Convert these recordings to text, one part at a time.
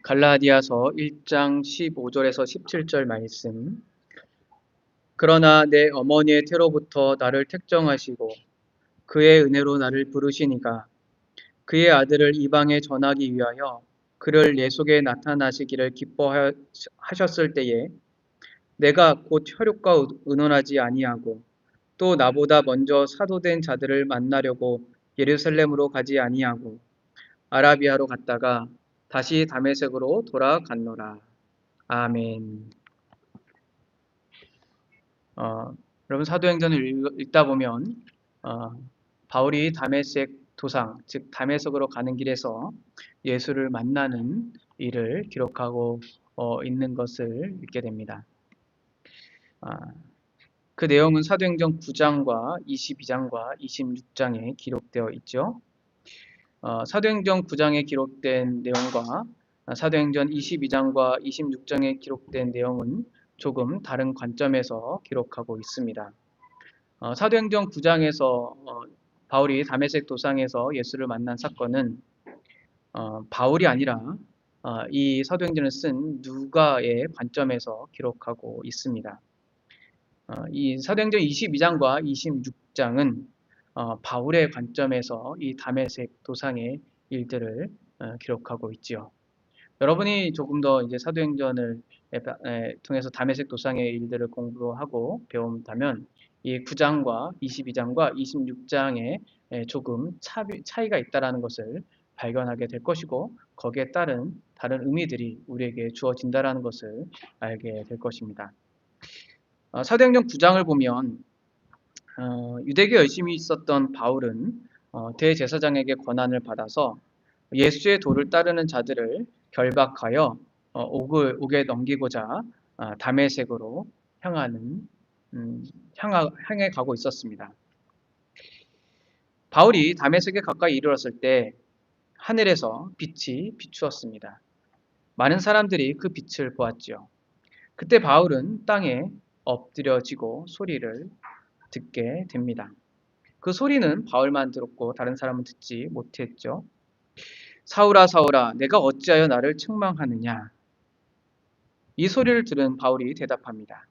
갈라디아서 1장 15절에서 17절 말씀. 그러나 내 어머니의 태로부터 나를 택정하시고 그의 은혜로 나를 부르시니가 그의 아들을 이방에 전하기 위하여 그를 내 속에 나타나시기를 기뻐하셨을 때에 내가 곧 혈육과 의논하지 아니하고 또 나보다 먼저 사도된 자들을 만나려고 예루살렘으로 가지 아니하고 아라비아로 갔다가 다시 다메섹으로 돌아갔노라. 아멘. 여러분 사도행전을 읽다 보면 바울이 다메섹 도상, 즉 다메섹으로 가는 길에서 예수를 만나는 일을 기록하고 있는 것을 읽게 됩니다. 그 내용은 사도행전 9장과 22장과 26장에 기록되어 있죠. 사도행전 9장에 기록된 내용과 사도행전 22장과 26장에 기록된 내용은 조금 다른 관점에서 기록하고 있습니다. 사도행전 9장에서 바울이 다메섹 도상에서 예수를 만난 사건은 바울이 아니라 이 사도행전을 쓴 누가의 관점에서 기록하고 있습니다. 이 사도행전 22장과 26장은 바울의 관점에서 이 다메섹 도상의 일들을 기록하고 있지요. 여러분이 조금 더 이제 사도행전을 통해서 다메섹 도상의 일들을 공부하고 배운다면 이 9장과 22장과 26장에 조금 차이가 있다라는 것을 발견하게 될 것이고 거기에 따른 다른 의미들이 우리에게 주어진다라는 것을 알게 될 것입니다. 사도행전 9장을 보면 유대교 열심히 있었던 바울은 대제사장에게 권한을 받아서 예수의 도를 따르는 자들을 결박하여 옥에 넘기고자 다메섹으로 향해 가고 있었습니다. 바울이 다메섹에 가까이 이르렀을 때 하늘에서 빛이 비추었습니다. 많은 사람들이 그 빛을 보았지요. 그때 바울은 땅에 엎드려지고 소리를 듣게 됩니다. 그 소리는 바울만 들었고 다른 사람은 듣지 못했죠. 사울아 사울아 내가 어찌하여 나를 책망하느냐. 이 소리를 들은 바울이 대답합니다.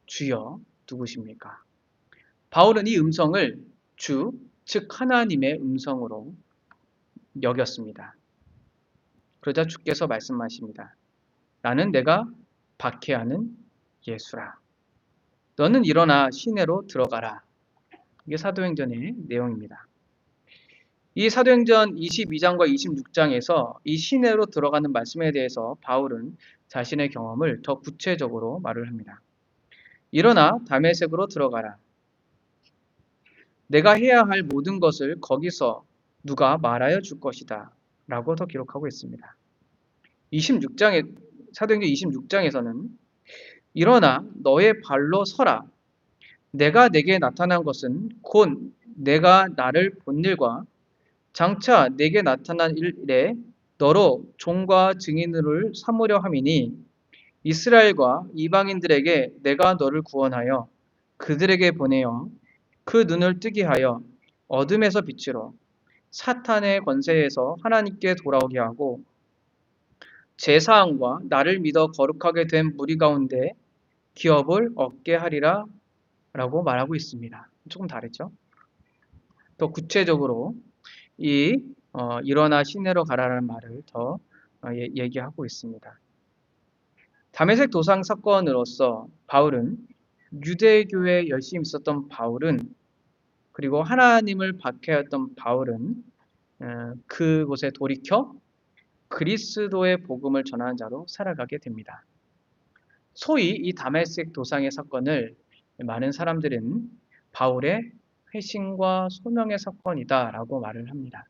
주여 누구십니까? 바울은 이 음성을 주, 즉 하나님의 음성으로 여겼습니다. 그러자 주께서 말씀하십니다. 나는 내가 박해하는 예수라. 너는 일어나 시내로 들어가라. 이게 사도행전의 내용입니다. 이 사도행전 22장과 26장에서 이 시내로 들어가는 말씀에 대해서 바울은 자신의 경험을 더 구체적으로 말을 합니다. 일어나 다메섹으로 들어가라. 내가 해야 할 모든 것을 거기서 누가 말하여 줄 것이다. 라고 더 기록하고 있습니다. 26장에, 사도행전 26장에서는 일어나 너의 발로 서라. 내가 내게 나타난 것은 곧 내가 나를 본 일과 장차 내게 나타난 일에 너로 종과 증인을 삼으려 함이니 이스라엘과 이방인들에게 내가 너를 구원하여 그들에게 보내어 그 눈을 뜨게 하여 어둠에서 빛으로 사탄의 권세에서 하나님께 돌아오게 하고 제사함과 나를 믿어 거룩하게 된 무리 가운데 기업을 얻게 하리라 라고 말하고 있습니다. 조금 다르죠? 더 구체적으로 이 일어나 시내로 가라는 말을 더 얘기하고 있습니다. 다메섹 도상 사건으로서 바울은 유대교에 열심히 있었던 바울은 그리고 하나님을 박해했던 바울은 그곳에 돌이켜 그리스도의 복음을 전하는 자로 살아가게 됩니다. 소위 이 다메섹 도상의 사건을 많은 사람들은 바울의 회심과 소명의 사건이다라고 말을 합니다.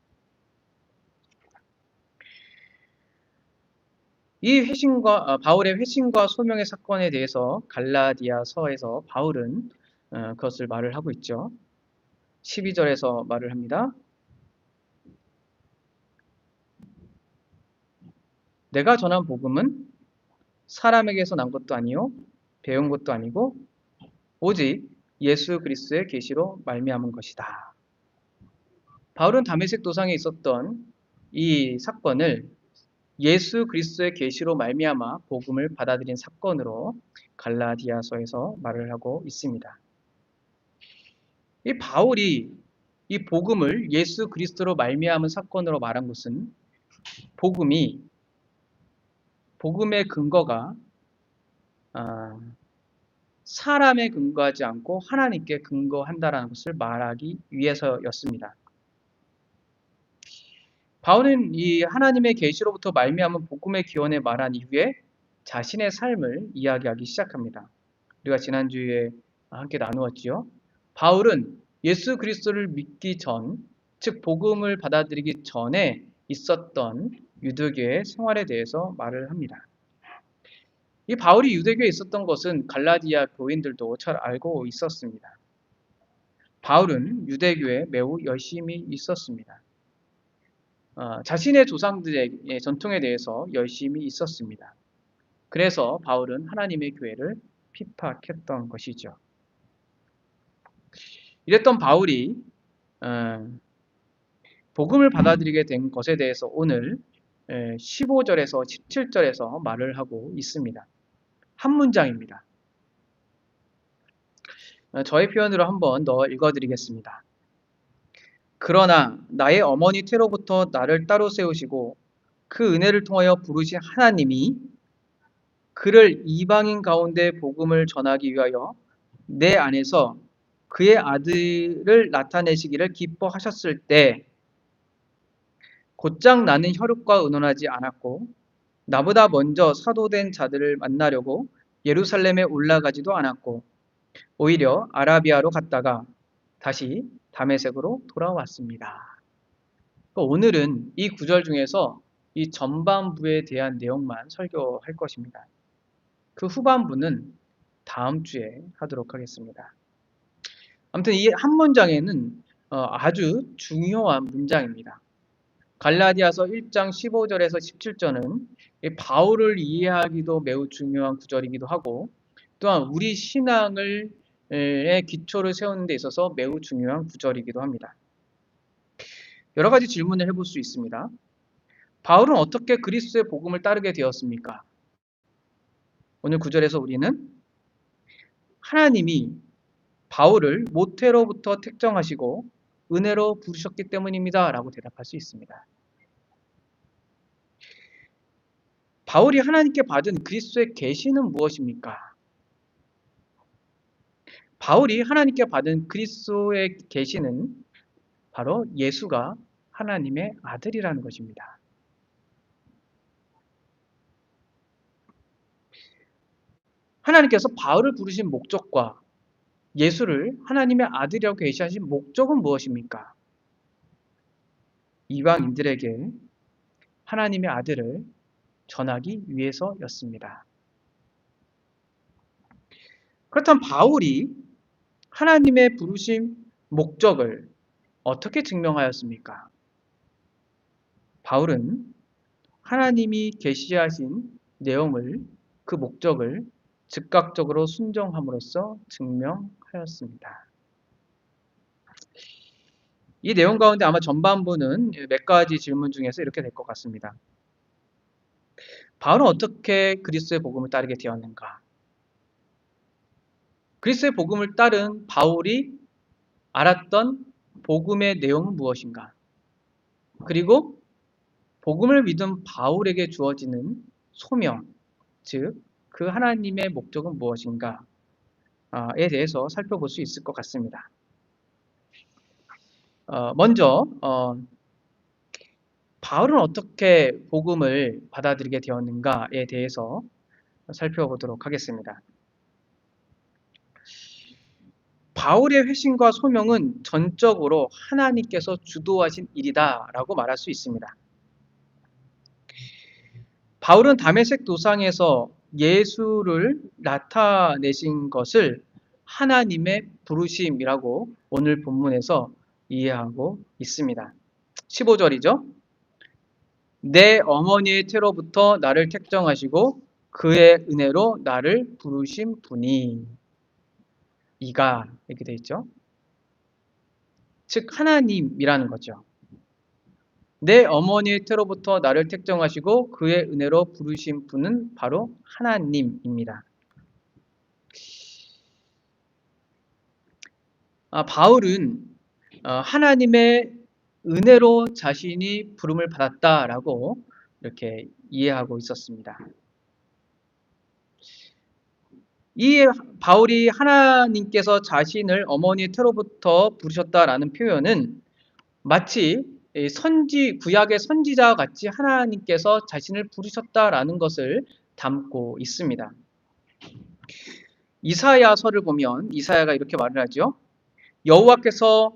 이 바울의 회심과 소명의 사건에 대해서 갈라디아서에서 바울은 그것을 말을 하고 있죠. 12절에서 말을 합니다. 내가 전한 복음은 사람에게서 난 것도 아니요 배운 것도 아니고 오직 예수 그리스도의 계시로 말미암은 것이다. 바울은 다메섹 도상에 있었던 이 사건을 예수 그리스도의 계시로 말미암아 복음을 받아들인 사건으로 갈라디아서에서 말을 하고 있습니다. 이 바울이 이 복음을 예수 그리스도로 말미암은 사건으로 말한 것은 복음의 근거가 사람에 근거하지 않고 하나님께 근거한다라는 것을 말하기 위해서였습니다. 바울은 이 하나님의 계시로부터 말미암은 복음의 기원에 말한 이후에 자신의 삶을 이야기하기 시작합니다. 우리가 지난주에 함께 나누었지요. 바울은 예수 그리스도를 믿기 전, 즉 복음을 받아들이기 전에 있었던 유대교의 생활에 대해서 말을 합니다. 이 바울이 유대교에 있었던 것은 갈라디아 교인들도 잘 알고 있었습니다. 바울은 유대교에 매우 열심히 있었습니다. 자신의 조상들의 전통에 대해서 열심히 있었습니다. 그래서 바울은 하나님의 교회를 핍박했던 것이죠. 이랬던 바울이 복음을 받아들이게 된 것에 대해서 오늘 15절에서 17절에서 말을 하고 있습니다. 한 문장입니다. 저의 표현으로 한번 더 읽어드리겠습니다. 그러나 나의 어머니 태로부터 나를 따로 세우시고 그 은혜를 통하여 부르신 하나님이 그를 이방인 가운데 복음을 전하기 위하여 내 안에서 그의 아들을 나타내시기를 기뻐하셨을 때 곧장 나는 혈육과 의논하지 않았고 나보다 먼저 사도된 자들을 만나려고 예루살렘에 올라가지도 않았고 오히려 아라비아로 갔다가 다시 다메섹으로 돌아왔습니다. 오늘은 이 구절 중에서 이 전반부에 대한 내용만 설교할 것입니다. 그 후반부는 다음 주에 하도록 하겠습니다. 아무튼 이 한 문장에는 아주 중요한 문장입니다. 갈라디아서 1장 15절에서 17절은 바울을 이해하기도 매우 중요한 구절이기도 하고 또한 우리 신앙의 기초를 세우는 데 있어서 매우 중요한 구절이기도 합니다. 여러 가지 질문을 해볼 수 있습니다. 바울은 어떻게 그리스도의 복음을 따르게 되었습니까? 오늘 구절에서 우리는 하나님이 바울을 모태로부터 택정하시고 은혜로 부르셨기 때문입니다. 라고 대답할 수 있습니다. 바울이 하나님께 받은 그리스도의 계시는 무엇입니까? 바울이 하나님께 받은 그리스도의 계시는 바로 예수가 하나님의 아들이라는 것입니다. 하나님께서 바울을 부르신 목적과 예수를 하나님의 아들이라고 계시하신 목적은 무엇입니까? 이방인들에게 하나님의 아들을 전하기 위해서였습니다. 그렇다면 바울이 하나님의 부르심 목적을 어떻게 증명하였습니까? 바울은 하나님이 계시하신 내용을 그 목적을 즉각적으로 순종함으로써 증명하였습니다. 이 내용 가운데 아마 전반부는 몇 가지 질문 중에서 이렇게 될 것 같습니다. 바울은 어떻게 그리스도의 복음을 따르게 되었는가? 그리스도의 복음을 따른 바울이 알았던 복음의 내용은 무엇인가? 그리고 복음을 믿은 바울에게 주어지는 소명, 즉 그 하나님의 목적은 무엇인가에 대해서 살펴볼 수 있을 것 같습니다. 먼저 바울은 어떻게 복음을 받아들이게 되었는가에 대해서 살펴보도록 하겠습니다. 바울의 회심과 소명은 전적으로 하나님께서 주도하신 일이다라고 말할 수 있습니다. 바울은 다메섹 도상에서 예수를 나타내신 것을 하나님의 부르심이라고 오늘 본문에서 이해하고 있습니다. 15절이죠. 내 어머니의 태로부터 나를 택정하시고 그의 은혜로 나를 부르신 분이 이가 이렇게 되어 있죠. 즉 하나님이라는 거죠. 내 어머니의 태로부터 나를 택정하시고 그의 은혜로 부르신 분은 바로 하나님입니다. 바울은 하나님의 은혜로 자신이 부름을 받았다라고 이렇게 이해하고 있었습니다. 이 바울이 하나님께서 자신을 어머니의 태로부터 부르셨다라는 표현은 마치 구약의 선지자와 같이 하나님께서 자신을 부르셨다라는 것을 담고 있습니다. 이사야서를 보면 이사야가 이렇게 말을 하죠. 여호와께서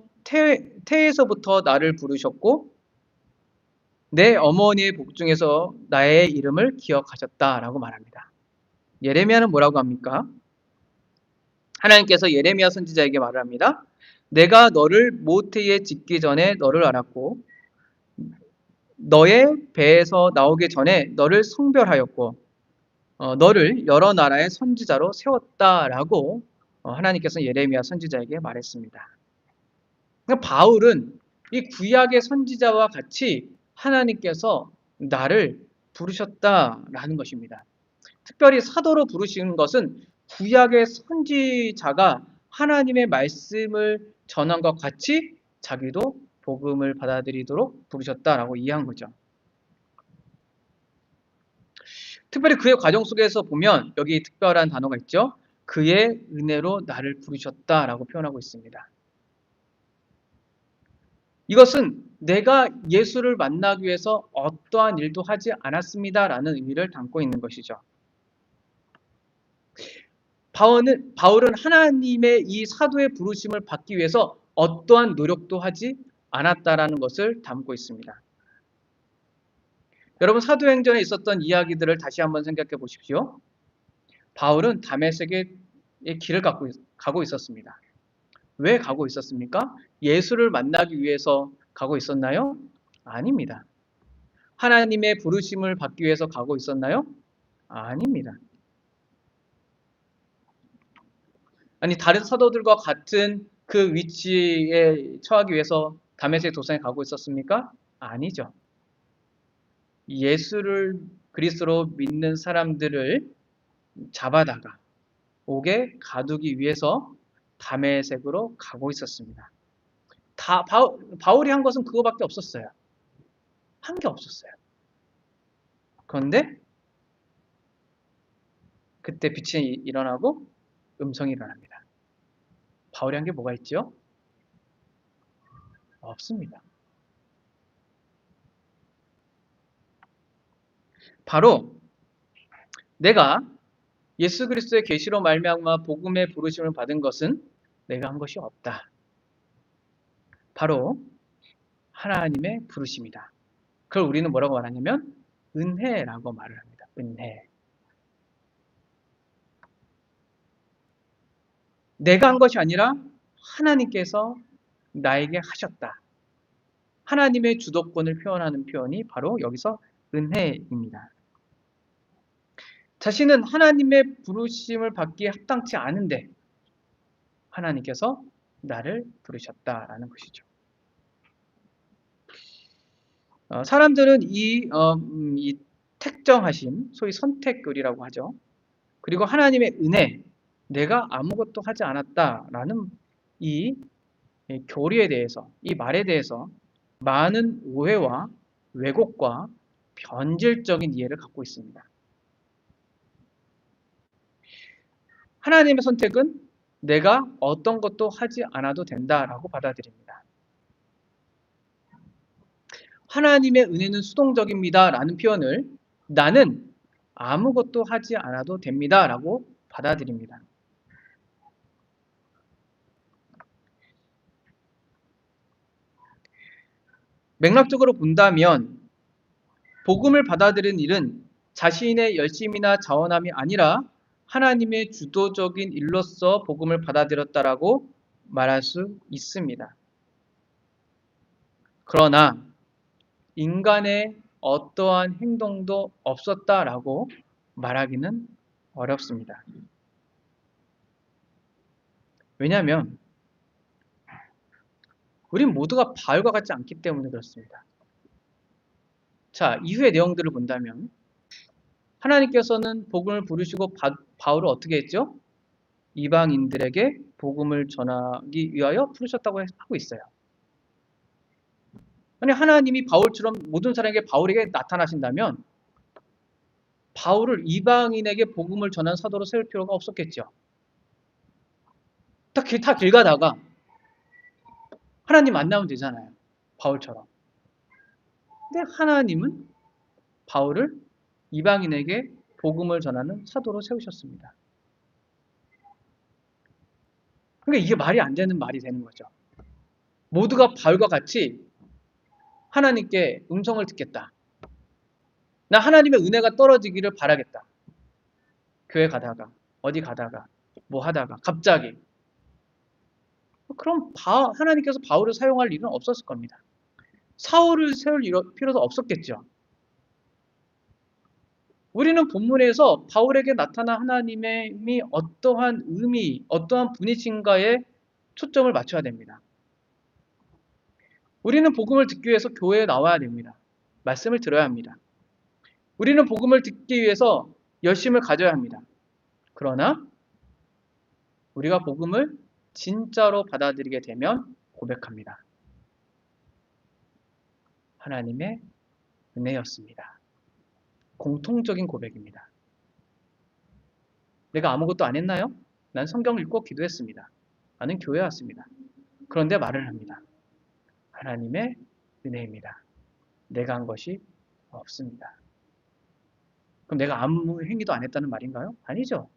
태에서부터 나를 부르셨고 내 어머니의 복중에서 나의 이름을 기억하셨다라고 말합니다. 예레미야는 뭐라고 합니까? 하나님께서 예레미야 선지자에게 말을 합니다. 내가 너를 모태에 짓기 전에 너를 알았고 너의 배에서 나오기 전에 너를 성별하였고 너를 여러 나라의 선지자로 세웠다라고 하나님께서 예레미야 선지자에게 말했습니다. 그러니까 바울은 이 구약의 선지자와 같이 하나님께서 나를 부르셨다라는 것입니다. 특별히 사도로 부르신 것은 구약의 선지자가 하나님의 말씀을 전한 것 같이 자기도 복음을 받아들이도록 부르셨다라고 이해한 거죠. 특별히 그의 과정 속에서 보면 여기 특별한 단어가 있죠. 그의 은혜로 나를 부르셨다라고 표현하고 있습니다. 이것은 내가 예수를 만나기 위해서 어떠한 일도 하지 않았습니다라는 의미를 담고 있는 것이죠. 바울은 하나님의 이 사도의 부르심을 받기 위해서 어떠한 노력도 하지 않았다라는 것을 담고 있습니다. 여러분 사도행전에 있었던 이야기들을 다시 한번 생각해 보십시오. 바울은 다메섹의 길을 가고 있었습니다. 왜 가고 있었습니까? 예수를 만나기 위해서 가고 있었나요? 아닙니다. 하나님의 부르심을 받기 위해서 가고 있었나요? 아닙니다. 아니 다른 사도들과 같은 그 위치에 처하기 위해서 다메섹 도상에 가고 있었습니까? 아니죠. 예수를 그리스도로 믿는 사람들을 잡아다가 옥에 가두기 위해서 다메섹으로 가고 있었습니다. 바울이 한 것은 그거밖에 없었어요. 한 게 없었어요. 그런데 그때 빛이 일어나고 음성이 일어납니다. 바울이 한 게 뭐가 있죠? 없습니다. 바로 내가 예수 그리스도의 계시로 말미암아 복음의 부르심을 받은 것은 내가 한 것이 없다. 바로 하나님의 부르심이다. 그걸 우리는 뭐라고 말하냐면 은혜라고 말을 합니다. 은혜. 내가 한 것이 아니라 하나님께서 나에게 하셨다. 하나님의 주도권을 표현하는 표현이 바로 여기서 은혜입니다. 자신은 하나님의 부르심을 받기에 합당치 않은데 하나님께서 나를 부르셨다라는 것이죠. 사람들은 이 택정하심, 소위 선택글이라고 하죠. 그리고 하나님의 은혜, 내가 아무것도 하지 않았다라는 이 교리에 대해서, 이 말에 대해서 많은 오해와 왜곡과 변질적인 이해를 갖고 있습니다. 하나님의 선택은 내가 어떤 것도 하지 않아도 된다라고 받아들입니다. 하나님의 은혜는 수동적입니다 라는 표현을 나는 아무것도 하지 않아도 됩니다 라고 받아들입니다. 맥락적으로 본다면 복음을 받아들이는 일은 자신의 열심이나 자원함이 아니라 하나님의 주도적인 일로서 복음을 받아들였다라고 말할 수 있습니다. 그러나 인간의 어떠한 행동도 없었다라고 말하기는 어렵습니다. 왜냐하면 우린 모두가 바울과 같지 않기 때문에 그렇습니다. 자, 이후의 내용들을 본다면 하나님께서는 복음을 부르시고 바울을 어떻게 했죠? 이방인들에게 복음을 전하기 위하여 부르셨다고 하고 있어요. 아니, 하나님이 바울처럼 모든 사람에게 바울에게 나타나신다면 바울을 이방인에게 복음을 전하는 사도로 세울 필요가 없었겠죠. 다 길 가다가 하나님 만나면 되잖아요. 바울처럼. 근데 하나님은 바울을 이방인에게 복음을 전하는 사도로 세우셨습니다. 그러니까 이게 말이 안 되는 말이 되는 거죠. 모두가 바울과 같이 하나님께 음성을 듣겠다. 나 하나님의 은혜가 떨어지기를 바라겠다. 교회 가다가, 어디 가다가, 뭐 하다가, 갑자기. 그럼 하나님께서 바울을 사용할 일은 없었을 겁니다. 사울을 세울 필요도 없었겠죠. 우리는 본문에서 바울에게 나타난 하나님이 어떠한 의미, 어떠한 분이신가에 초점을 맞춰야 됩니다. 우리는 복음을 듣기 위해서 교회에 나와야 됩니다. 말씀을 들어야 합니다. 우리는 복음을 듣기 위해서 열심을 가져야 합니다. 그러나 우리가 복음을 진짜로 받아들이게 되면 고백합니다. 하나님의 은혜였습니다. 공통적인 고백입니다. 내가 아무것도 안 했나요? 난 성경 읽고 기도했습니다. 나는 교회 왔습니다. 그런데 말을 합니다. 하나님의 은혜입니다. 내가 한 것이 없습니다. 그럼 내가 아무 행위도 안 했다는 말인가요? 아니죠.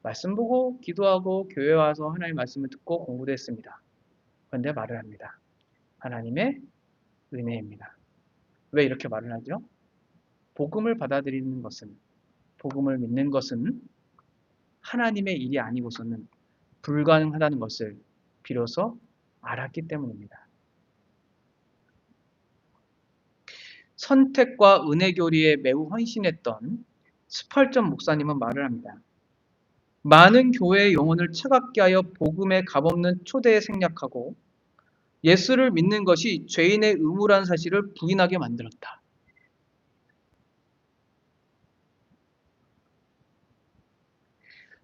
말씀 보고 기도하고 교회 와서 하나님의 말씀을 듣고 공부도 했습니다. 그런데 말을 합니다. 하나님의 은혜입니다. 왜 이렇게 말을 하죠? 복음을 받아들이는 것은, 복음을 믿는 것은 하나님의 일이 아니고서는 불가능하다는 것을 비로소 알았기 때문입니다. 선택과 은혜 교리에 매우 헌신했던 스펄전 목사님은 말을 합니다. 많은 교회의 영혼을 차갑게 하여 복음의 값없는 초대에 생략하고 예수를 믿는 것이 죄인의 의무라는 사실을 부인하게 만들었다.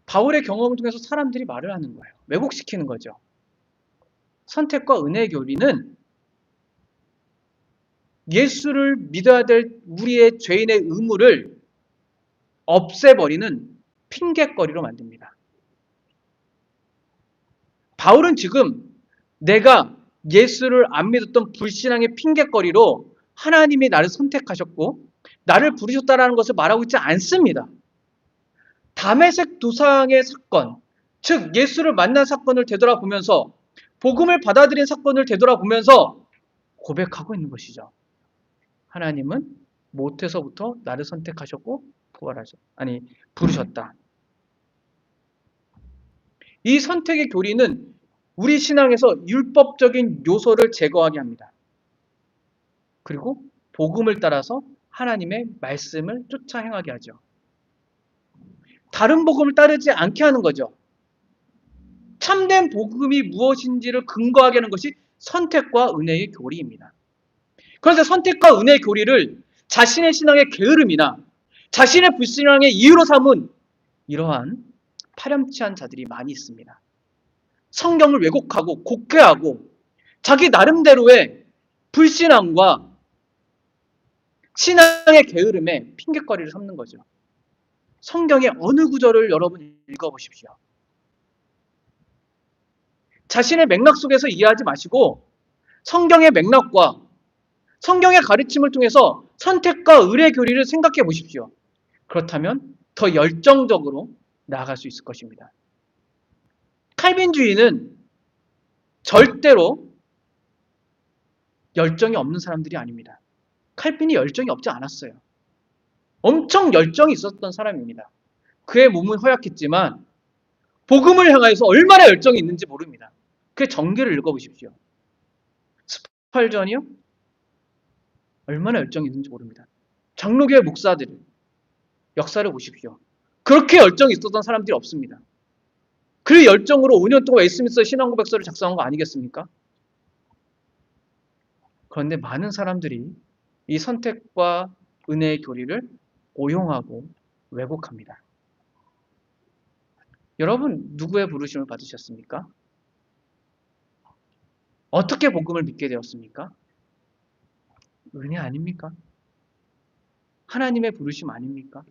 바울의 경험을 통해서 사람들이 말을 하는 거예요. 왜곡시키는 거죠. 선택과 은혜의 교리는 예수를 믿어야 될 우리의 죄인의 의무를 없애버리는 핑곗거리로 만듭니다. 바울은 지금 내가 예수를 안 믿었던 불신앙의 핑곗거리로 하나님이 나를 선택하셨고 나를 부르셨다는 것을 말하고 있지 않습니다. 다메섹 도상의 사건, 즉 예수를 만난 사건을 되돌아보면서 복음을 받아들인 사건을 되돌아보면서 고백하고 있는 것이죠. 하나님은 모태서부터 나를 선택하셨고 부르셨다. 이 선택의 교리는 우리 신앙에서 율법적인 요소를 제거하게 합니다. 그리고 복음을 따라서 하나님의 말씀을 쫓아 행하게 하죠. 다른 복음을 따르지 않게 하는 거죠. 참된 복음이 무엇인지를 근거하게 하는 것이 선택과 은혜의 교리입니다. 그런데 선택과 은혜의 교리를 자신의 신앙의 게으름이나 자신의 불신앙의 이유로 삼은 이러한 파렴치한 자들이 많이 있습니다. 성경을 왜곡하고 곡해하고 자기 나름대로의 불신앙과 신앙의 게으름에 핑곗거리를 삼는 거죠. 성경의 어느 구절을 여러분 읽어보십시오. 자신의 맥락 속에서 이해하지 마시고 성경의 맥락과 성경의 가르침을 통해서 선택과 의의 교리를 생각해 보십시오. 그렇다면 더 열정적으로 나아갈 수 있을 것입니다. 칼빈주의는 절대로 열정이 없는 사람들이 아닙니다. 칼빈이 열정이 없지 않았어요. 엄청 열정이 있었던 사람입니다. 그의 몸은 허약했지만 복음을 향하여서 얼마나 열정이 있는지 모릅니다. 그의 전기를 읽어보십시오. 스펄전이요? 얼마나 열정이 있는지 모릅니다. 장로교회 목사들 역사를 보십시오. 그렇게 열정이 있었던 사람들이 없습니다. 그 열정으로 5년 동안 웨스트민스터 신앙고백서를 작성한 거 아니겠습니까? 그런데 많은 사람들이 이 선택과 은혜의 교리를 오용하고 왜곡합니다. 여러분, 누구의 부르심을 받으셨습니까? 어떻게 복음을 믿게 되었습니까? 은혜 아닙니까? 하나님의 부르심 아닙니까?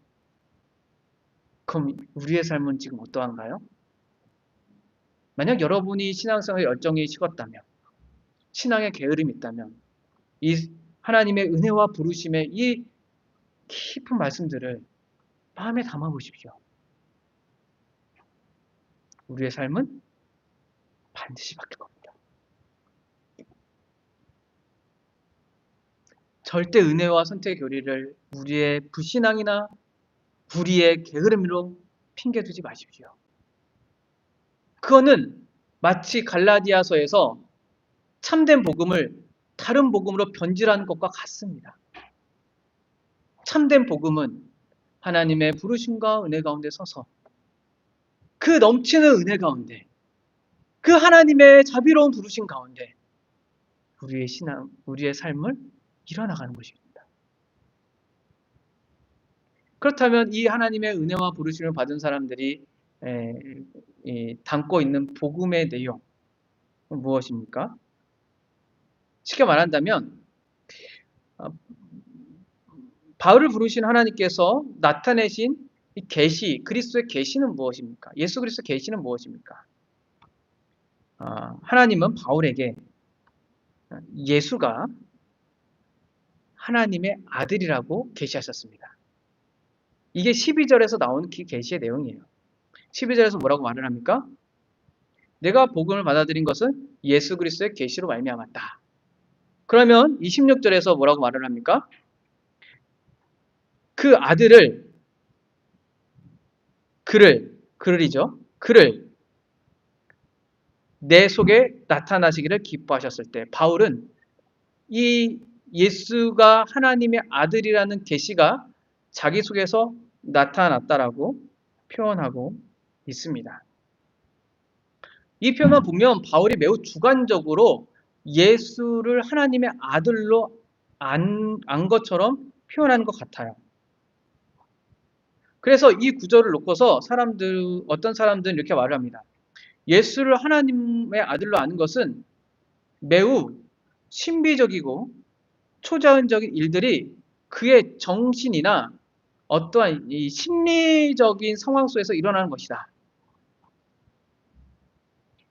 그럼 우리의 삶은 지금 어떠한가요? 만약 여러분이 신앙생활에 열정이 식었다면, 신앙에 게으름이 있다면, 이 하나님의 은혜와 부르심의 이 깊은 말씀들을 마음에 담아 보십시오. 우리의 삶은 반드시 바뀔 겁니다. 절대 은혜와 선택의 교리를 우리의 불신앙이나 우리의 게으름으로 핑계두지 마십시오. 그거는 마치 갈라디아서에서 참된 복음을 다른 복음으로 변질하는 것과 같습니다. 참된 복음은 하나님의 부르심과 은혜 가운데 서서 그 넘치는 은혜 가운데 그 하나님의 자비로운 부르심 가운데 우리의 신앙, 우리의 삶을 이뤄나가는 것입니다. 그렇다면 이 하나님의 은혜와 부르심을 받은 사람들이 담고 있는 복음의 내용은 무엇입니까? 쉽게 말한다면 바울을 부르신 하나님께서 나타내신 이 계시, 그리스도의 계시는 무엇입니까? 예수 그리스도의 계시는 무엇입니까? 하나님은 바울에게 예수가 하나님의 아들이라고 계시하셨습니다. 이게 12절에서 나온 계시의 내용이에요. 12절에서 뭐라고 말을 합니까? 내가 복음을 받아들인 것은 예수 그리스도의 계시로 말미암았다. 그러면 26절에서 뭐라고 말을 합니까? 그 아들을 그를 내 속에 나타나시기를 기뻐하셨을 때 바울은 이 예수가 하나님의 아들이라는 계시가 자기 속에서 나타났다라고 표현하고 있습니다. 이 표현만 보면 바울이 매우 주관적으로 예수를 하나님의 아들로 안 것처럼 표현하는 것 같아요. 그래서 이 구절을 놓고서 어떤 사람들은 이렇게 말을 합니다. 예수를 하나님의 아들로 아는 것은 매우 신비적이고 초자연적인 일들이 그의 정신이나 어떠한 이 심리적인 상황 속에서 일어나는 것이다.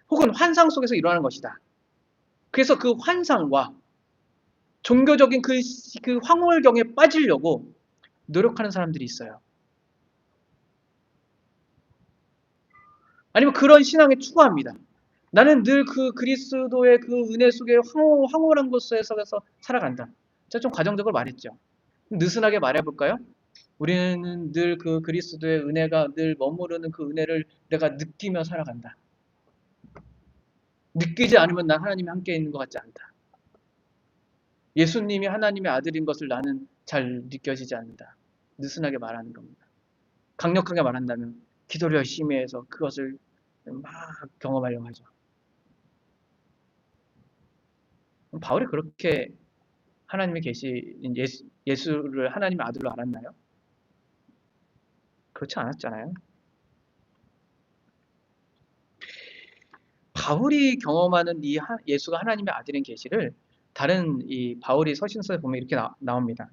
혹은 환상 속에서 일어나는 것이다. 그래서 그 환상과 종교적인 그 황홀경에 빠지려고 노력하는 사람들이 있어요. 아니면 그런 신앙에 추구합니다. 나는 늘 그 그리스도의 그 은혜 속에 황홀한 곳에서 살아간다. 제가 좀 과정적으로 말했죠. 느슨하게 말해볼까요? 우리는 늘 그 그리스도의 은혜가 늘 머무르는 그 은혜를 내가 느끼며 살아간다. 느끼지 않으면 난 하나님이 함께 있는 것 같지 않다. 예수님이 하나님의 아들인 것을 나는 잘 느껴지지 않는다. 느슨하게 말하는 겁니다. 강력하게 말한다면 기도를 열심히 해서 그것을 막 경험하려고 하죠. 바울이 그렇게 하나님의 계신 예수를 하나님의 아들로 알았나요? 그렇지 않았잖아요. 바울이 경험하는 이 예수가 하나님의 아들인 계시를 다른 이 바울이 서신서에 보면 이렇게 나옵니다.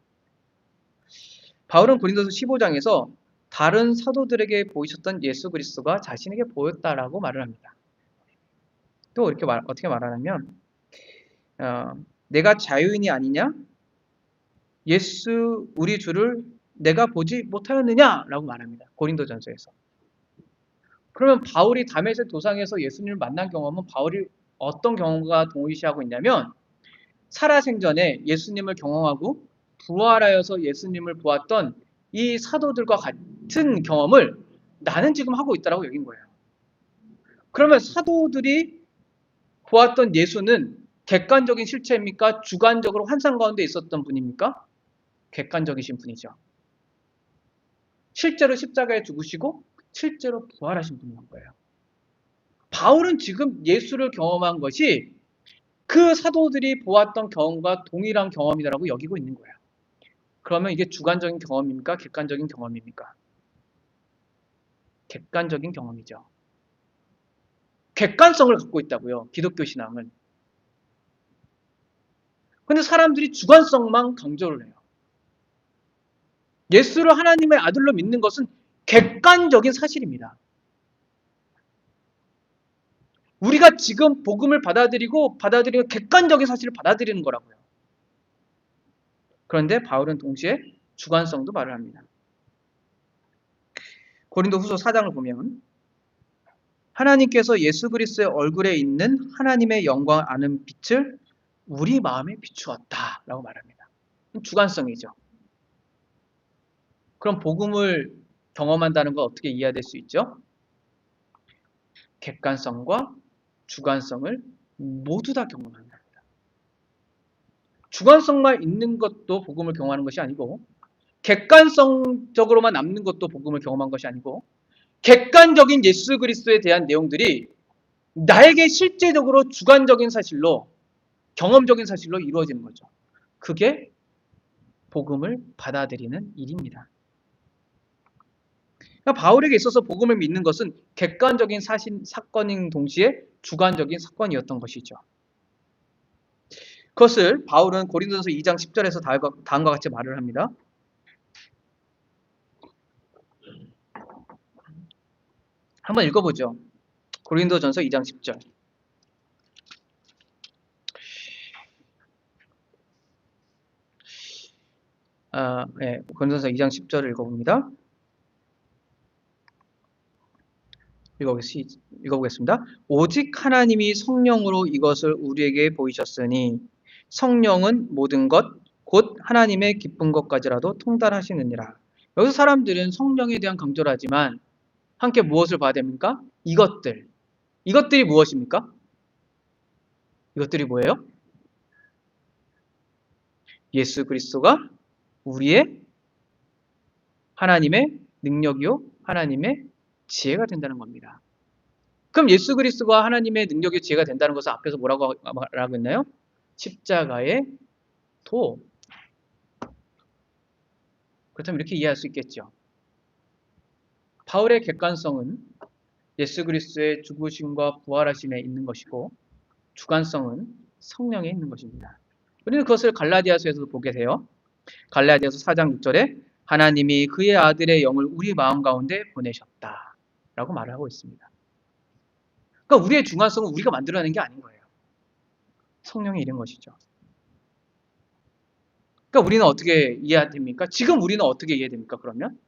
바울은 고린도서 15장에서 다른 사도들에게 보이셨던 예수 그리스도가 자신에게 보였다라고 말을 합니다. 또 이렇게 어떻게 말하냐면 내가 자유인이 아니냐? 예수 우리 주를 내가 보지 못하였느냐라고 말합니다. 고린도전서에서. 그러면 바울이 다메섹 도상에서 예수님을 만난 경험은 바울이 어떤 경험과 동일시하고 있냐면 살아생전에 예수님을 경험하고 부활하여서 예수님을 보았던 이 사도들과 같은 경험을 나는 지금 하고 있다고 여긴 거예요. 그러면 사도들이 보았던 예수는 객관적인 실체입니까? 주관적으로 환상 가운데 있었던 분입니까? 객관적이신 분이죠. 실제로 십자가에 죽으시고 실제로 부활하신 분인 거예요. 바울은 지금 예수를 경험한 것이 그 사도들이 보았던 경험과 동일한 경험이라고 여기고 있는 거예요. 그러면 이게 주관적인 경험입니까? 객관적인 경험입니까? 객관적인 경험이죠. 객관성을 갖고 있다고요. 기독교 신앙은. 근데 사람들이 주관성만 강조를 해요. 예수를 하나님의 아들로 믿는 것은 객관적인 사실입니다. 우리가 지금 복음을 받아들이는 객관적인 사실을 받아들이는 거라고요. 그런데 바울은 동시에 주관성도 말을 합니다. 고린도후서 4장을 보면 하나님께서 예수 그리스도의 얼굴에 있는 하나님의 영광을 아는 빛을 우리 마음에 비추었다라고 말합니다. 주관성이죠. 그럼 복음을 경험한다는 건 어떻게 이해될 수 있죠? 객관성과 주관성을 모두 다 경험한다. 주관성만 있는 것도 복음을 경험하는 것이 아니고 객관성적으로만 남는 것도 복음을 경험한 것이 아니고 객관적인 예수 그리스도에 대한 내용들이 나에게 실제적으로 주관적인 사실로 경험적인 사실로 이루어지는 거죠. 그게 복음을 받아들이는 일입니다. 그러니까 바울에게 있어서 복음을 믿는 것은 객관적인 사건인 동시에 주관적인 사건이었던 것이죠. 그것을 바울은 고린도전서 2장 10절에서 다음과 같이 말을 합니다. 한번 읽어보죠. 고린도전서 2장 10절. 고린도전서 2장 10절을 읽어봅니다. 읽어보겠습니다. 오직 하나님이 성령으로 이것을 우리에게 보이셨으니 성령은 모든 것, 곧 하나님의 기쁜 것까지라도 통달하시느니라. 여기서 사람들은 성령에 대한 강조를 하지만 함께 무엇을 봐야 됩니까? 이것들이 무엇입니까? 이것들이 뭐예요? 예수 그리스도가 우리의 하나님의 능력이요 하나님의 지혜가 된다는 겁니다. 그럼 예수 그리스도가 하나님의 능력이 지혜가 된다는 것을 앞에서 뭐라고 말하고 있나요? 십자가의 도. 그렇다면 이렇게 이해할 수 있겠죠. 바울의 객관성은 예수 그리스도의 죽으심과 부활하심에 있는 것이고 주관성은 성령에 있는 것입니다. 우리는 그것을 갈라디아서에서도 보게 돼요. 갈라디아서 4장 6절에 하나님이 그의 아들의 영을 우리 마음 가운데 보내셨다 라고 말을 하고 있습니다. 그러니까 우리의 주관성은 우리가 만들어내는 게 아닌 거예요. 성령이 이른 것이죠. 그러니까 우리는 어떻게 이해됩니까? 지금 우리는 어떻게 이해됩니까? 그러면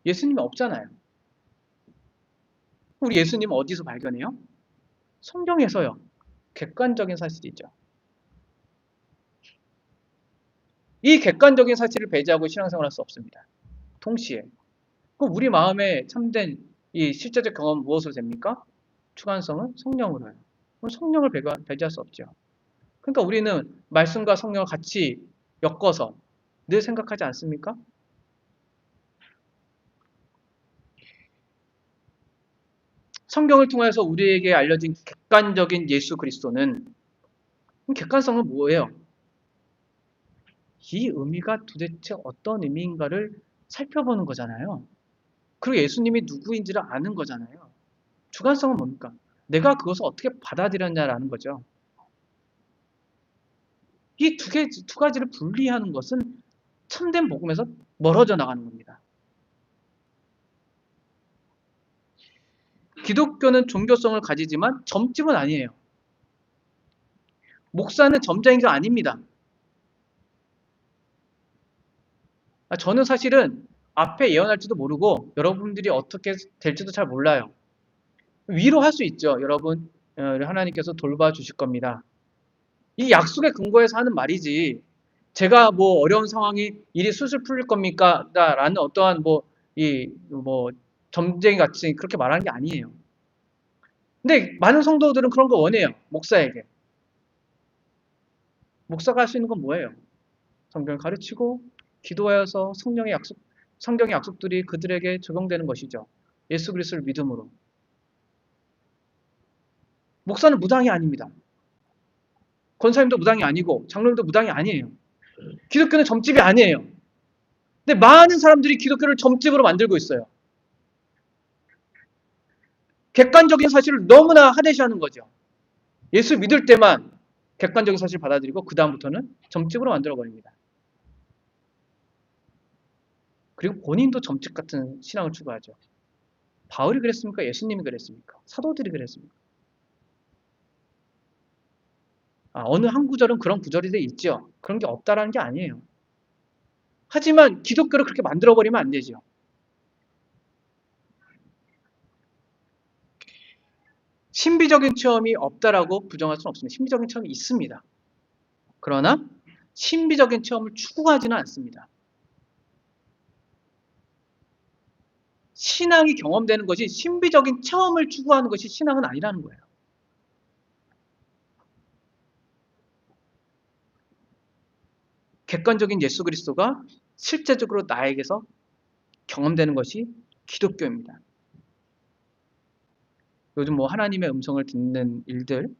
예수님이 없잖아요. 우리 예수님 어디서 발견해요? 성경에서요. 객관적인 사실이죠. 이 객관적인 사실을 배제하고 신앙생활할 수 없습니다. 동시에 그럼 우리 마음에 참된 이 실제적 경험은 무엇으로 됩니까? 주관성은 성령으로요. 그럼 성령을 배제할 수 없죠. 그러니까 우리는 말씀과 성령을 같이 엮어서 늘 생각하지 않습니까? 성경을 통해서 우리에게 알려진 객관적인 예수 그리스도는 객관성은 뭐예요? 이 의미가 도대체 어떤 의미인가를 살펴보는 거잖아요. 그리고 예수님이 누구인지를 아는 거잖아요. 주관성은 뭡니까? 내가 그것을 어떻게 받아들였냐라는 거죠. 이 두 가지를 분리하는 것은 참된 복음에서 멀어져 나가는 겁니다. 기독교는 종교성을 가지지만 점집은 아니에요. 목사는 점장이가 아닙니다. 저는 사실은 앞에 예언할지도 모르고 여러분들이 어떻게 될지도 잘 몰라요. 위로할 수 있죠. 여러분, 하나님께서 돌봐주실 겁니다. 이 약속의 근거에서 하는 말이지 제가 뭐 어려운 상황이 일이 술술 풀릴 겁니까? 라는 어떠한 점쟁이 같이 그렇게 말하는 게 아니에요. 근데 많은 성도들은 그런 거 원해요. 목사에게. 목사가 할 수 있는 건 뭐예요? 성경을 가르치고 기도하여서 성경의 약속들이 그들에게 적용되는 것이죠. 예수 그리스도를 믿음으로. 목사는 무당이 아닙니다. 권사님도 무당이 아니고 장로님도 무당이 아니에요. 기독교는 점집이 아니에요. 근데 많은 사람들이 기독교를 점집으로 만들고 있어요. 객관적인 사실을 너무나 하대시하는 거죠. 예수 믿을 때만 객관적인 사실을 받아들이고 그 다음부터는 점집으로 만들어버립니다. 그리고 본인도 점집 같은 신앙을 추구하죠. 바울이 그랬습니까? 예수님이 그랬습니까? 사도들이 그랬습니까? 어느 한 구절은 그런 구절이 있죠. 그런 게 없다라는 게 아니에요. 하지만 기독교를 그렇게 만들어버리면 안 되죠. 신비적인 체험이 없다라고 부정할 수는 없습니다. 신비적인 체험이 있습니다. 그러나 신비적인 체험을 추구하지는 않습니다. 신앙이 경험되는 것이 신비적인 체험을 추구하는 것이 신앙은 아니라는 거예요. 객관적인 예수 그리스도가 실제적으로 나에게서 경험되는 것이 기독교입니다. 요즘 하나님의 음성을 듣는 일들,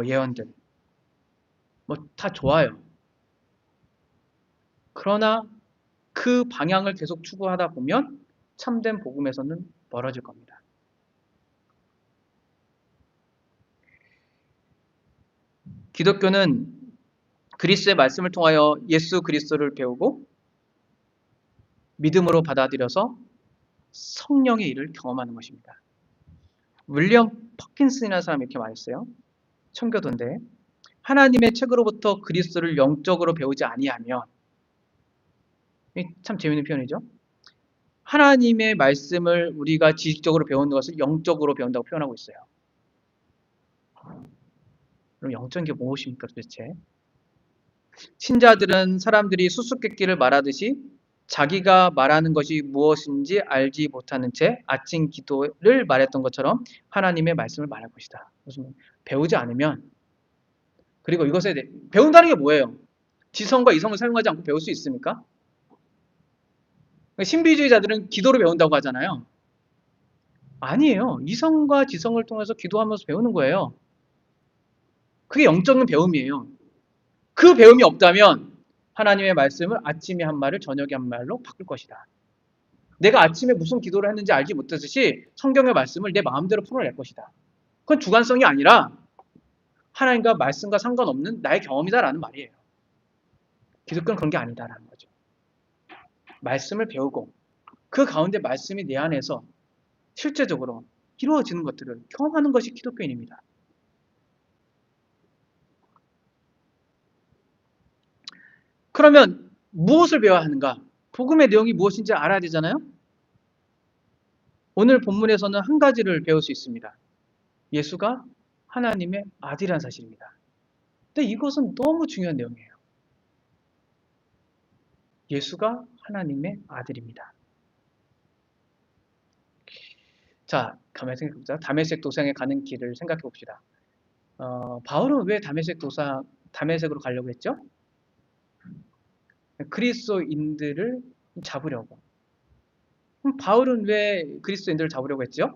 예언들, 다 좋아요. 그러나 그 방향을 계속 추구하다 보면 참된 복음에서는 멀어질 겁니다. 기독교는 그리스도의 말씀을 통하여 예수 그리스도를 배우고 믿음으로 받아들여서 성령의 일을 경험하는 것입니다. 윌리엄 퍼킨슨이라는 사람이 이렇게 말했어요. 청교도인데 하나님의 책으로부터 그리스도를 영적으로 배우지 아니하면, 참 재미있는 표현이죠. 하나님의 말씀을 우리가 지식적으로 배우는 것을 영적으로 배운다고 표현하고 있어요. 그럼 영적인 게 무엇입니까 도대체? 신자들은 사람들이 수수께끼를 말하듯이 자기가 말하는 것이 무엇인지 알지 못하는 채 아침 기도를 말했던 것처럼 하나님의 말씀을 말할 것이다. 무슨 배우지 않으면, 그리고 이것에 대해 배운다는 게 뭐예요? 지성과 이성을 사용하지 않고 배울 수 있습니까? 신비주의자들은 기도로 배운다고 하잖아요. 아니에요. 이성과 지성을 통해서 기도하면서 배우는 거예요. 그게 영적인 배움이에요. 그 배움이 없다면 하나님의 말씀을 아침에 한 말을 저녁에 한 말로 바꿀 것이다. 내가 아침에 무슨 기도를 했는지 알지 못했듯이 성경의 말씀을 내 마음대로 풀어낼 것이다. 그건 주관성이 아니라 하나님과 말씀과 상관없는 나의 경험이다라는 말이에요. 기독교는 그런 게 아니다라는 거죠. 말씀을 배우고 그 가운데 말씀이 내 안에서 실제적으로 이루어지는 것들을 경험하는 것이 기독교인입니다. 그러면 무엇을 배워야 하는가? 복음의 내용이 무엇인지 알아야 되잖아요. 오늘 본문에서는 한 가지를 배울 수 있습니다. 예수가 하나님의 아들이라는 사실입니다. 근데 이것은 너무 중요한 내용이에요. 예수가 하나님의 아들입니다. 자, 가만히 생각해보자. 다메섹 도상에 가는 길을 생각해 봅시다. 바울은 왜 다메섹으로 가려고 했죠? 그리스도인들을 잡으려고. 그럼 바울은 왜 그리스도인들을 잡으려고 했죠?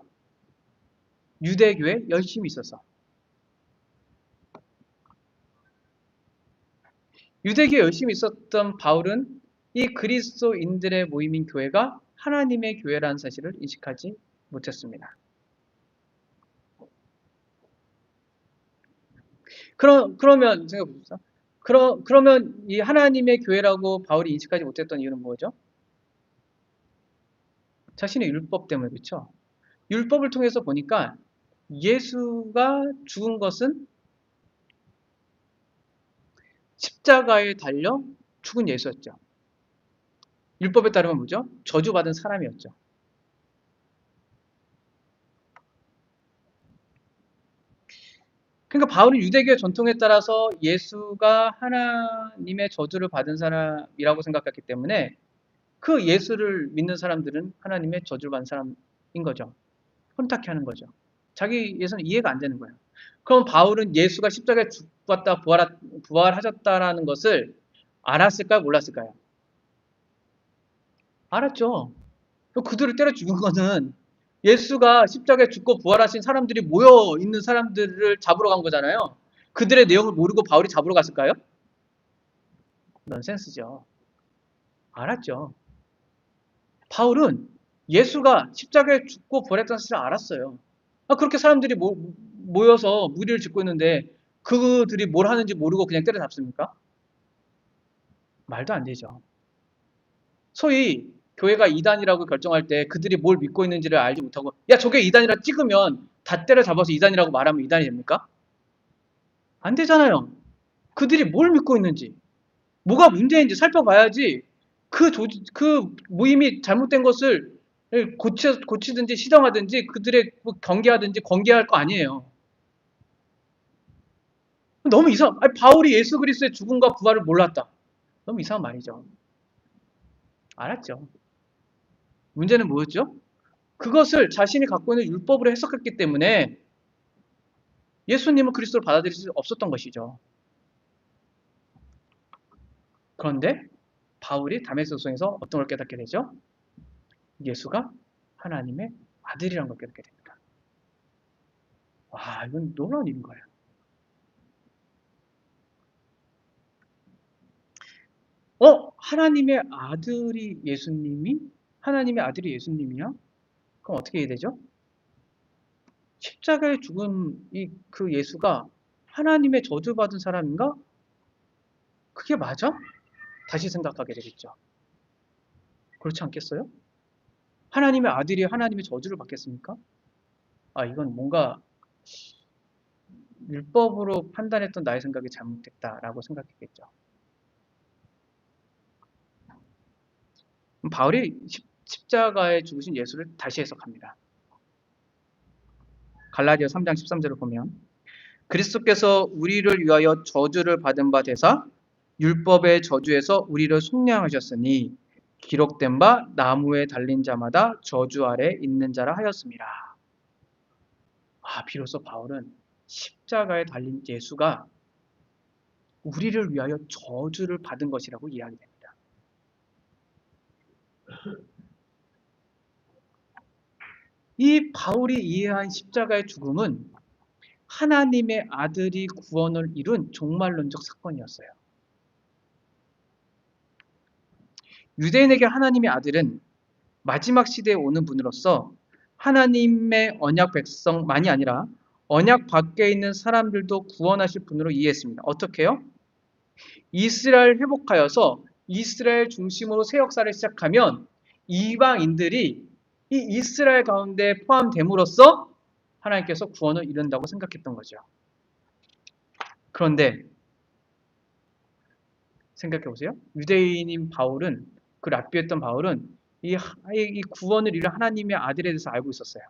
유대교에 열심히 있어서. 유대교에 열심히 있었던 바울은 이 그리스도인들의 모임인 교회가 하나님의 교회라는 사실을 인식하지 못했습니다. 그러면 생각해봅시다. 그러면 이 하나님의 교회라고 바울이 인식하지 못했던 이유는 뭐죠? 자신의 율법 때문에. 그렇죠? 율법을 통해서 보니까 예수가 죽은 것은 십자가에 달려 죽은 예수였죠. 율법에 따르면 뭐죠? 저주받은 사람이었죠. 그러니까 바울은 유대교의 전통에 따라서 예수가 하나님의 저주를 받은 사람이라고 생각했기 때문에 그 예수를 믿는 사람들은 하나님의 저주를 받은 사람인 거죠. 혼탁해 하는 거죠. 자기 예수는 이해가 안 되는 거예요. 그럼 바울은 예수가 십자가에 죽었다 부활하셨다라는 것을 알았을까요? 몰랐을까요? 알았죠. 그들을 때려 죽은 거는 예수가 십자가에 죽고 부활하신 사람들이 모여 있는 사람들을 잡으러 간 거잖아요. 그들의 내용을 모르고 바울이 잡으러 갔을까요? 넌센스죠. 알았죠. 바울은 예수가 십자가에 죽고 부활했다는 사실을 알았어요. 그렇게 사람들이 모여서 무리를 짓고 있는데 그들이 뭘 하는지 모르고 그냥 때려잡습니까? 말도 안 되죠. 소위 교회가 이단이라고 결정할 때 그들이 뭘 믿고 있는지를 알지 못하고 야 저게 이단이라 찍으면 다 때려잡아서 이단이라고 말하면 이단이 됩니까? 안 되잖아요. 그들이 뭘 믿고 있는지 뭐가 문제인지 살펴봐야지 그 모임이 잘못된 것을 고치든지 시정하든지 그들의 경계하든지 권계할 거 아니에요. 너무 바울이 예수 그리스도의 죽음과 부활을 몰랐다. 너무 이상한 말이죠. 알았죠. 문제는 뭐였죠? 그것을 자신이 갖고 있는 율법으로 해석했기 때문에 예수님은 그리스도를 받아들일 수 없었던 것이죠. 그런데 바울이 다메섹소에서 어떤 걸 깨닫게 되죠? 예수가 하나님의 아들이라는 걸 깨닫게 됩니다. 와, 이건 놀라운 일인 거예요. 하나님의 아들이 예수님이? 하나님의 아들이 예수님이야? 그럼 어떻게 해야 되죠? 십자가에 죽은 그 예수가 하나님의 저주받은 사람인가? 그게 맞아? 다시 생각하게 되겠죠. 그렇지 않겠어요? 하나님의 아들이 하나님의 저주를 받겠습니까? 이건 뭔가 율법으로 판단했던 나의 생각이 잘못됐다라고 생각했겠죠. 바울이 십자가에 죽으신 예수를 다시 해석합니다. 갈라디아 3장 13절을 보면 그리스도께서 우리를 위하여 저주를 받은 바 되사 율법의 저주에서 우리를 속량하셨으니 기록된 바 나무에 달린 자마다 저주 아래 있는 자라 하였습니다. 비로소 바울은 십자가에 달린 예수가 우리를 위하여 저주를 받은 것이라고 이야기됩니다. 이 바울이 이해한 십자가의 죽음은 하나님의 아들이 구원을 이룬 종말론적 사건이었어요. 유대인에게 하나님의 아들은 마지막 시대에 오는 분으로서 하나님의 언약 백성만이 아니라 언약 밖에 있는 사람들도 구원하실 분으로 이해했습니다. 어떻게요? 이스라엘 회복하여서 이스라엘 중심으로 새 역사를 시작하면 이방인들이 이 이스라엘 가운데 포함됨으로써 하나님께서 구원을 이룬다고 생각했던 거죠. 그런데 생각해 보세요. 유대인인 바울은 그 랍비였던 바울은 이 구원을 이룬 하나님의 아들에 대해서 알고 있었어요.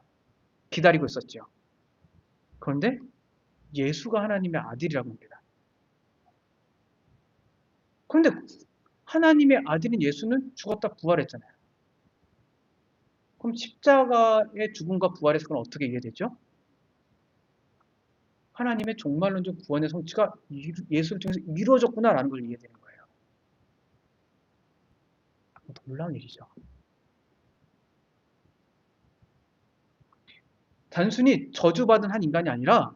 기다리고 있었죠. 그런데 예수가 하나님의 아들이라고 합니다. 그런데 하나님의 아들인 예수는 죽었다 부활했잖아요. 그럼 십자가의 죽음과 부활의 사건은 어떻게 이해되죠? 하나님의 종말론적 구원의 성취가 예수를 통해서 이루어졌구나라는 걸 이해되는 거예요. 놀라운 일이죠. 단순히 저주받은 한 인간이 아니라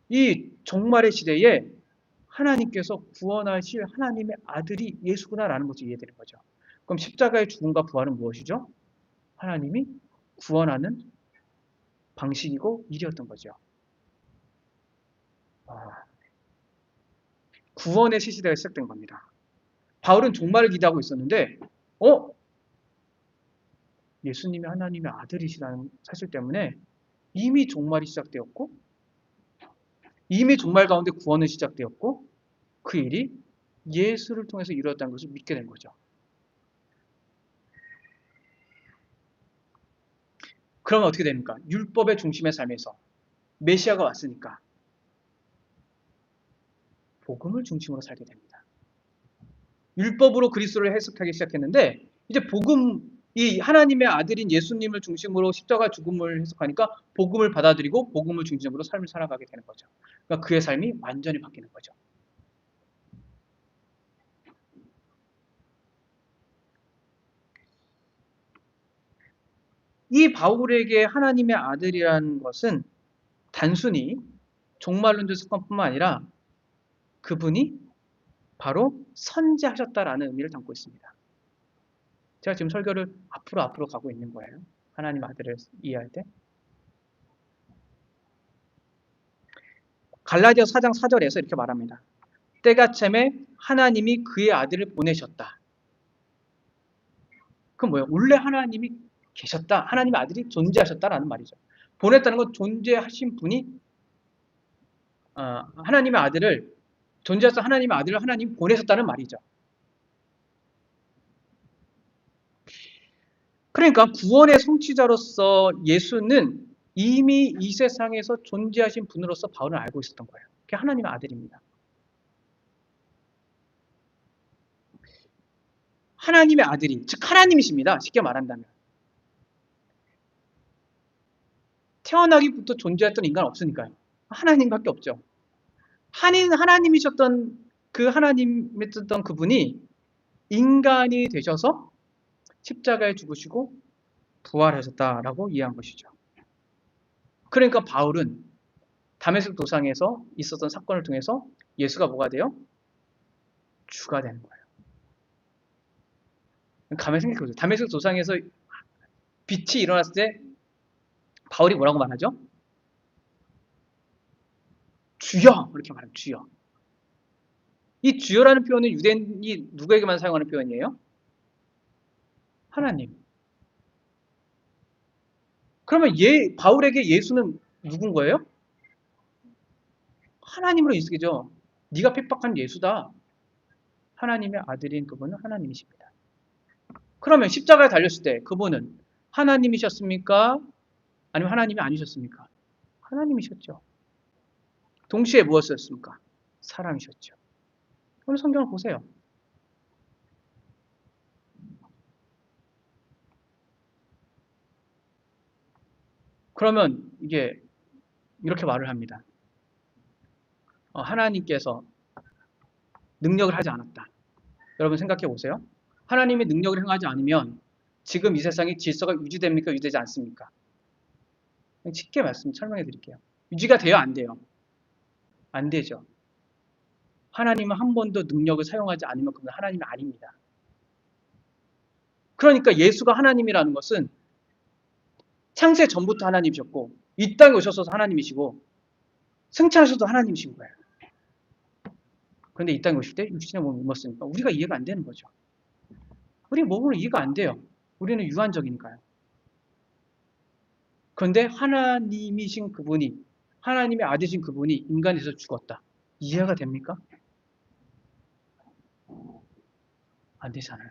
이 종말의 시대에 하나님께서 구원하실 하나님의 아들이 예수구나라는 것을 이해되는 거죠. 그럼 십자가의 죽음과 부활은 무엇이죠? 하나님이 구원하는 방식이고 일이었던 거죠. 구원의 시대가 시작된 겁니다. 바울은 종말을 기대하고 있었는데 예수님이 하나님의 아들이시라는 사실 때문에 이미 종말이 시작되었고 이미 종말 가운데 구원은 시작되었고 그 일이 예수를 통해서 이루어졌다는 것을 믿게 된 거죠. 그러면 어떻게 됩니까? 율법의 중심의 삶에서 메시아가 왔으니까 복음을 중심으로 살게 됩니다. 율법으로 그리스도를 해석하기 시작했는데 이제 이 하나님의 아들인 예수님을 중심으로 십자가 죽음을 해석하니까 복음을 받아들이고 복음을 중심으로 삶을 살아가게 되는 거죠. 그러니까 그의 삶이 완전히 바뀌는 거죠. 이 바울에게 하나님의 아들이라는 것은 단순히 종말론적 사건뿐만 아니라 그분이 바로 선지하셨다라는 의미를 담고 있습니다. 제가 지금 설교를 앞으로 가고 있는 거예요. 하나님 아들을 이해할 때. 갈라디아 4장 4절에서 이렇게 말합니다. 때가 참에 하나님이 그의 아들을 보내셨다. 그럼 뭐예요? 원래 하나님이 계셨다. 하나님의 아들이 존재하셨다라는 말이죠. 보냈다는 건 존재하신 분이 하나님의 아들을 존재해서 하나님의 아들을 하나님이 보내셨다는 말이죠. 그러니까 구원의 성취자로서 예수는 이미 이 세상에서 존재하신 분으로서 바울은 알고 있었던 거예요. 그게 하나님의 아들입니다. 하나님의 아들이, 즉 하나님이십니다. 쉽게 말한다면. 태어나기부터 존재했던 인간은 없으니까요. 하나님밖에 없죠. 하나님이셨던 그 하나님이셨던 그분이 인간이 되셔서 십자가에 죽으시고 부활하셨다라고 이해한 것이죠. 그러니까 바울은 다메섹 도상에서 있었던 사건을 통해서 예수가 뭐가 돼요? 주가 되는 거예요. 가만히 생각해보세요. 다메섹 도상에서 빛이 일어났을 때 바울이 뭐라고 말하죠? 주여! 이렇게 말해요. 주여. 이 주여라는 표현은 유대인이 누구에게만 사용하는 표현이에요? 하나님. 그러면 바울에게 예수는 누군 거예요? 하나님으로 인식이죠. 네가 핍박한 예수다. 하나님의 아들인 그분은 하나님이십니다. 그러면 십자가에 달렸을 때 그분은 하나님이셨습니까? 아니면 하나님이 아니셨습니까? 하나님이셨죠. 동시에 무엇이었습니까? 사람이셨죠. 그럼 성경을 보세요. 그러면 이게 이렇게 말을 합니다. 하나님께서 능력을 하지 않았다. 여러분 생각해 보세요. 하나님의 능력을 행하지 않으면 지금 이 세상에 질서가 유지됩니까? 유지되지 않습니까? 쉽게 설명해 드릴게요. 유지가 돼요? 안 돼요? 안 되죠. 하나님은 한 번도 능력을 사용하지 않으면 그건 하나님이 아닙니다. 그러니까 예수가 하나님이라는 것은 창세 전부터 하나님이셨고 이 땅에 오셔서 하나님이시고 승천하셔도 하나님이신 거예요. 그런데 이 땅에 오실 때 육신의 몸을 입었으니까 우리가 이해가 안 되는 거죠. 우리 몸으로 이해가 안 돼요. 우리는 유한적이니까요. 그런데 하나님이신 그분이, 하나님의 아들이신 그분이 인간에서 죽었다. 이해가 됩니까? 안 되잖아요.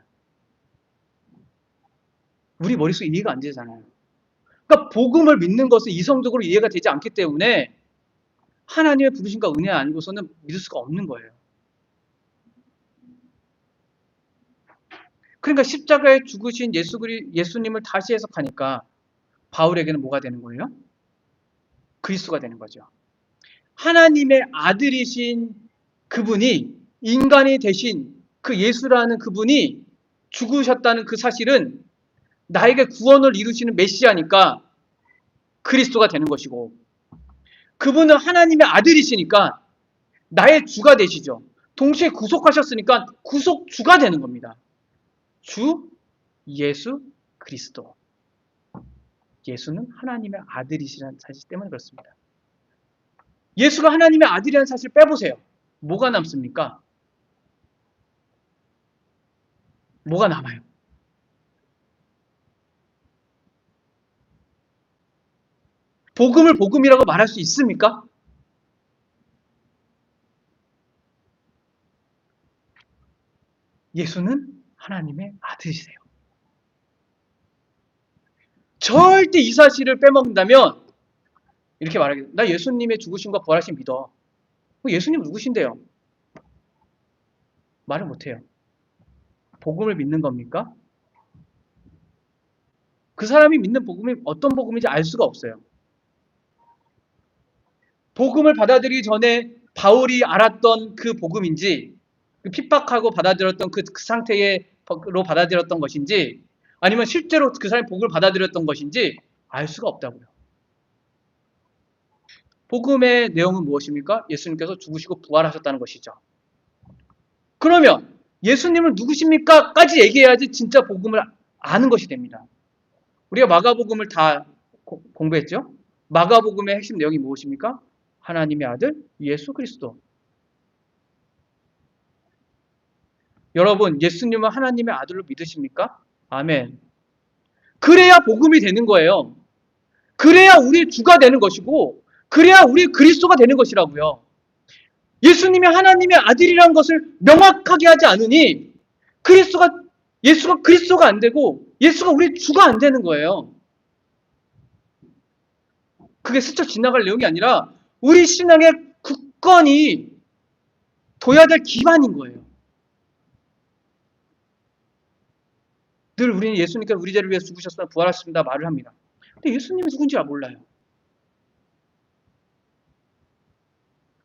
우리 머릿속에 이해가 안 되잖아요. 그러니까 복음을 믿는 것은 이성적으로 이해가 되지 않기 때문에 하나님의 부르심과 은혜 아니고서는 믿을 수가 없는 거예요. 그러니까 십자가에 죽으신 예수님을 다시 해석하니까 바울에게는 뭐가 되는 거예요? 그리스도가 되는 거죠. 하나님의 아들이신 그분이 인간이 되신 그 예수라는 그분이 죽으셨다는 그 사실은 나에게 구원을 이루시는 메시아니까 그리스도가 되는 것이고 그분은 하나님의 아들이시니까 나의 주가 되시죠. 동시에 구속하셨으니까 구속주가 되는 겁니다. 주 예수 그리스도. 예수는 하나님의 아들이시라는 사실 때문에 그렇습니다. 예수가 하나님의 아들이라는 사실을 빼보세요. 뭐가 남습니까? 뭐가 남아요? 복음을 복음이라고 말할 수 있습니까? 예수는 하나님의 아들이세요. 절대 이 사실을 빼먹는다면 이렇게 말하겠습니다. 나 예수님의 죽으심과 부활하심 믿어. 예수님 누구신데요? 말을 못해요. 복음을 믿는 겁니까? 그 사람이 믿는 복음이 어떤 복음인지 알 수가 없어요. 복음을 받아들이기 전에 바울이 알았던 그 복음인지 핍박하고 받아들였던 그 상태로 받아들였던 것인지 아니면 실제로 그 사람이 복음을 받아들였던 것인지 알 수가 없다고요. 복음의 내용은 무엇입니까? 예수님께서 죽으시고 부활하셨다는 것이죠. 그러면 예수님은 누구십니까? 까지 얘기해야지 진짜 복음을 아는 것이 됩니다. 우리가 마가복음을 다 공부했죠? 마가복음의 핵심 내용이 무엇입니까? 하나님의 아들 예수 그리스도. 여러분, 예수님은 하나님의 아들로 믿으십니까? 아멘. 그래야 복음이 되는 거예요. 그래야 우리 주가 되는 것이고, 그래야 우리 그리스도가 되는 것이라고요. 예수님이 하나님의 아들이라는 것을 명확하게 하지 않으니 예수가 그리스도가 안 되고 예수가 우리 주가 안 되는 거예요. 그게 스쳐 지나갈 내용이 아니라 우리 신앙의 굳건히 둬야 될 기반인 거예요. 늘 우리는 예수님께서 우리 죄를 위해 죽으셨으나 부활하셨습니다 말을 합니다. 근데 예수님이 누군지 몰라요.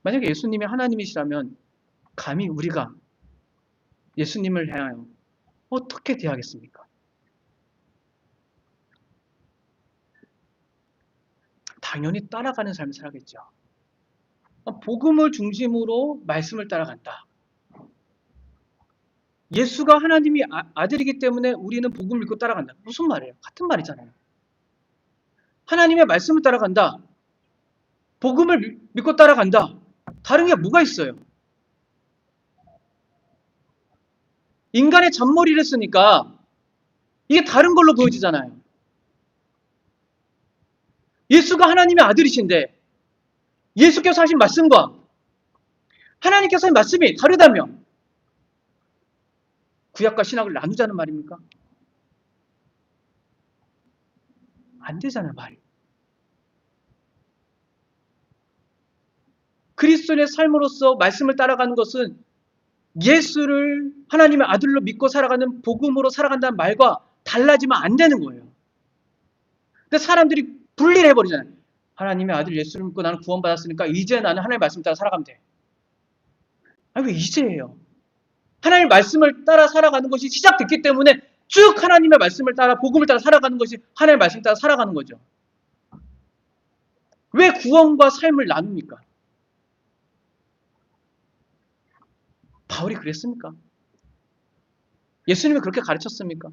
만약에 예수님이 하나님이시라면 감히 우리가 예수님을 향하여 어떻게 대하겠습니까? 당연히 따라가는 삶을 살겠죠. 복음을 중심으로 말씀을 따라간다. 예수가 하나님이 아들이기 때문에 우리는 복음을 믿고 따라간다. 무슨 말이에요? 같은 말이잖아요. 하나님의 말씀을 따라간다. 복음을 믿고 따라간다. 다른 게 뭐가 있어요? 인간의 잔머리를 쓰니까 이게 다른 걸로 보여지잖아요. 예수가 하나님의 아들이신데 예수께서 하신 말씀과 하나님께서 하신 말씀이 다르다면 구약과 신약을 나누자는 말입니까? 안 되잖아요, 말이. 그리스도인의 삶으로서 말씀을 따라가는 것은 예수를 하나님의 아들로 믿고 살아가는 복음으로 살아간다는 말과 달라지면 안 되는 거예요. 근데 사람들이 분리를 해버리잖아요. 하나님의 아들 예수를 믿고 나는 구원받았으니까 이제 나는 하나님의 말씀 따라 살아가면 돼. 아니 왜 이제예요? 하나님의 말씀을 따라 살아가는 것이 시작됐기 때문에 쭉 하나님의 말씀을 따라 복음을 따라 살아가는 것이 하나님의 말씀을 따라 살아가는 거죠. 왜 구원과 삶을 나눕니까? 바울이 그랬습니까? 예수님이 그렇게 가르쳤습니까?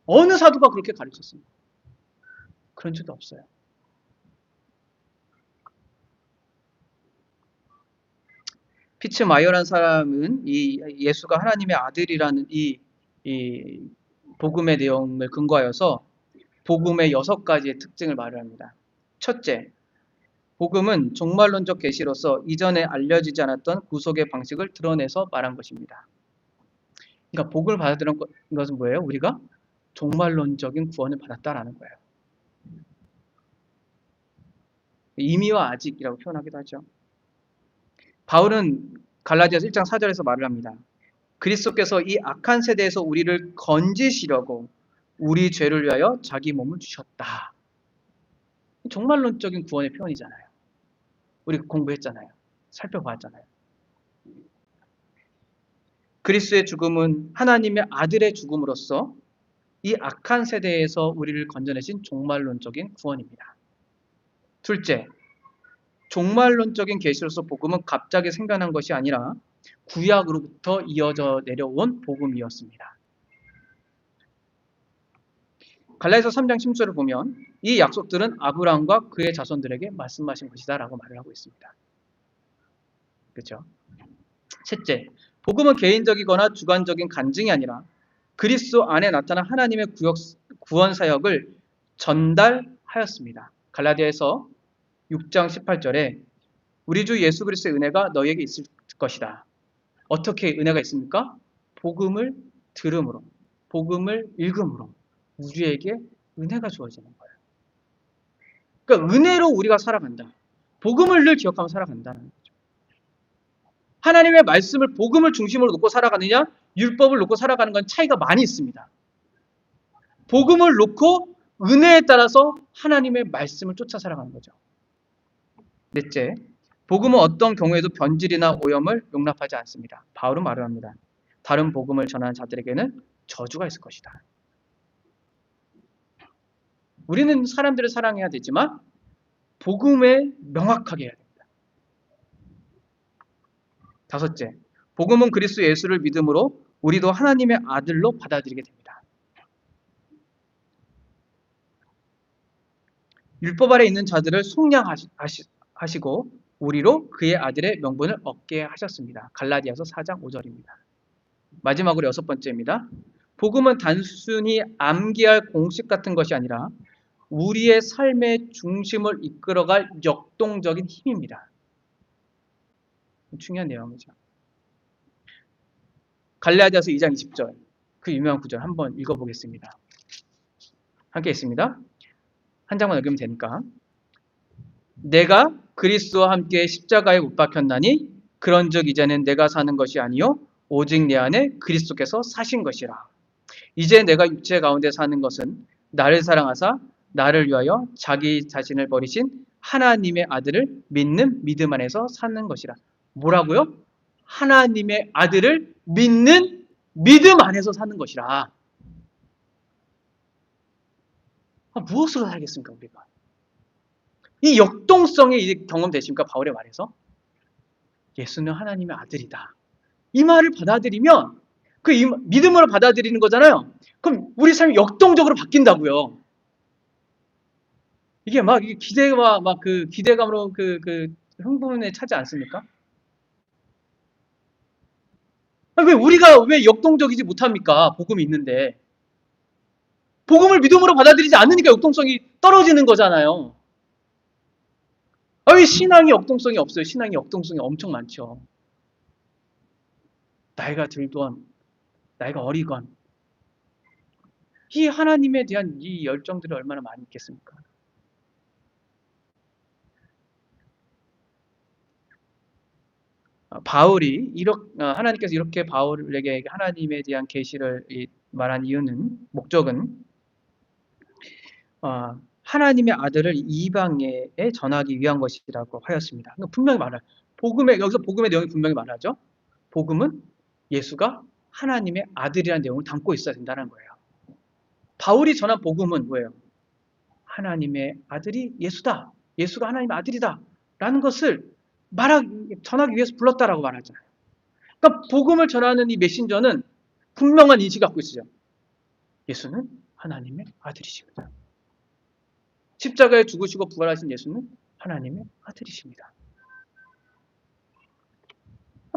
어느 사도가 그렇게 가르쳤습니까? 그런 적이 없어요. 피츠 마이어라는 사람은 이 예수가 하나님의 아들이라는 이 복음의 내용을 근거하여서 복음의 6가지의 특징을 말을 합니다. 첫째, 복음은 종말론적 계시로서 이전에 알려지지 않았던 구속의 방식을 드러내서 말한 것입니다. 그러니까 복음을 받아들인 것은 뭐예요? 우리가 종말론적인 구원을 받았다라는 거예요. 이미와 아직이라고 표현하기도 하죠. 바울은 갈라디아서 1장 4절에서 말을 합니다. 그리스도께서 이 악한 세대에서 우리를 건지시려고 우리 죄를 위하여 자기 몸을 주셨다. 종말론적인 구원의 표현이잖아요. 우리 공부했잖아요. 살펴봤잖아요. 그리스도의 죽음은 하나님의 아들의 죽음으로써 이 악한 세대에서 우리를 건져내신 종말론적인 구원입니다. 둘째, 종말론적인 계시로서 복음은 갑자기 생겨난 것이 아니라 구약으로부터 이어져 내려온 복음이었습니다. 갈라디아서 3장 10절을 보면 이 약속들은 아브라함과 그의 자손들에게 말씀하신 것이다 라고 말을 하고 있습니다. 그렇죠? 셋째, 복음은 개인적이거나 주관적인 간증이 아니라 그리스도 안에 나타난 하나님의 구원 사역을 전달하였습니다. 갈라디아서 6장 18절에 우리 주 예수 그리스도의 은혜가 너에게 있을 것이다. 어떻게 은혜가 있습니까? 복음을 들음으로, 복음을 읽음으로 우리에게 은혜가 주어지는 거예요. 그러니까 은혜로 우리가 살아간다. 복음을 늘 기억하며 살아간다는 거죠. 하나님의 말씀을 복음을 중심으로 놓고 살아가느냐, 율법을 놓고 살아가는 건 차이가 많이 있습니다. 복음을 놓고 은혜에 따라서 하나님의 말씀을 쫓아 살아가는 거죠. 넷째, 복음은 어떤 경우에도 변질이나 오염을 용납하지 않습니다. 바울은 말을 합니다. 다른 복음을 전하는 자들에게는 저주가 있을 것이다. 우리는 사람들을 사랑해야 되지만 복음에 명확하게 해야 됩니다. 다섯째, 복음은 그리스도 예수를 믿음으로 우리도 하나님의 아들로 받아들이게 됩니다. 율법 아래 있는 자들을 속량하시고 우리로 그의 아들의 명분을 얻게 하셨습니다. 갈라디아서 4장 5절입니다. 마지막으로 여섯 번째입니다. 복음은 단순히 암기할 공식 같은 것이 아니라 우리의 삶의 중심을 이끌어갈 역동적인 힘입니다. 중요한 내용이죠. 갈라디아서 2장 20절 그 유명한 구절 한번 읽어보겠습니다. 함께 있습니다. 한 장만 읽으면 되니까. 내가 그리스도와 함께 십자가에 못 박혔나니 그런즉 이제는 내가 사는 것이 아니요 오직 내 안에 그리스도께서 사신 것이라. 이제 내가 육체 가운데 사는 것은 나를 사랑하사 나를 위하여 자기 자신을 버리신 하나님의 아들을 믿는 믿음 안에서 사는 것이라. 뭐라고요? 하나님의 아들을 믿는 믿음 안에서 사는 것이라. 무엇으로 살겠습니까, 우리가? 이 역동성이 이제 경험되십니까? 바울의 말에서 예수는 하나님의 아들이다. 이 말을 받아들이면 그 믿음으로 받아들이는 거잖아요. 그럼 우리 삶이 역동적으로 바뀐다고요. 이게 막 기대와 막 그 기대감으로 그 흥분에 차지 않습니까? 왜 우리가 왜 역동적이지 못합니까? 복음이 있는데. 복음을 믿음으로 받아들이지 않으니까 역동성이 떨어지는 거잖아요. 왜 신앙이 역동성이 없어요? 신앙이 역동성이 엄청 많죠. 나이가 들건 나이가 어리건 이 하나님에 대한 이 열정들이 얼마나 많이 있겠습니까? 바울이 하나님께서 이렇게 바울에게 하나님에 대한 계시를 말한 이유는 목적은 하나님의 아들을 이방에 전하기 위한 것이라고 하였습니다. 분명히 말해요. 여기서 복음의 내용이 분명히 말하죠. 복음은 예수가 하나님의 아들이라는 내용을 담고 있어야 된다는 거예요. 바울이 전한 복음은 뭐예요? 하나님의 아들이 예수다. 예수가 하나님의 아들이다. 라는 것을 전하기 위해서 불렀다라고 말하잖아요. 그러니까 복음을 전하는 이 메신저는 분명한 인식을 갖고 있어요. 예수는 하나님의 아들이십니다. 십자가에 죽으시고 부활하신 예수는 하나님의 아들이십니다.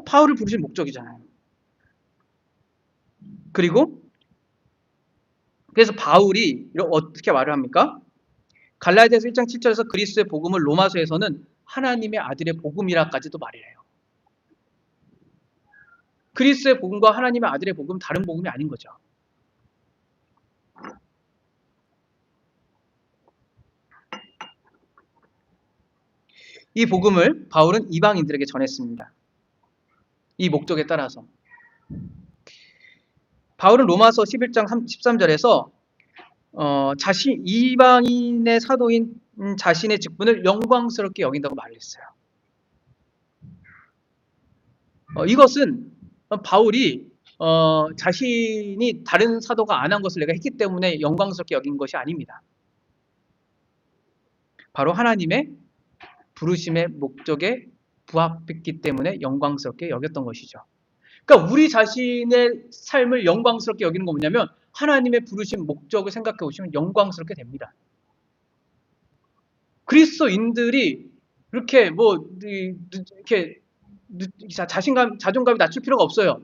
바울을 부르신 목적이잖아요. 그래서 바울이 어떻게 말을 합니까? 갈라디아서 1장 7절에서 그리스도의 복음을 로마서에서는 하나님의 아들의 복음이라까지도 말을 해요. 그리스도의 복음과 하나님의 아들의 복음은 다른 복음이 아닌 거죠. 이 복음을 바울은 이방인들에게 전했습니다. 이 목적에 따라서. 바울은 로마서 11장 13절에서 이방인의 사도인 자신의 직분을 영광스럽게 여긴다고 말했어요. 이것은 바울이 자신이 다른 사도가 안 한 것을 내가 했기 때문에 영광스럽게 여긴 것이 아닙니다. 바로 하나님의 부르심의 목적에 부합했기 때문에 영광스럽게 여겼던 것이죠. 그러니까 우리 자신의 삶을 영광스럽게 여기는 건 뭐냐면 하나님의 부르심 목적을 생각해 보시면 영광스럽게 됩니다. 그리스도인들이 이렇게 이렇게 자존감이 낮출 필요가 없어요.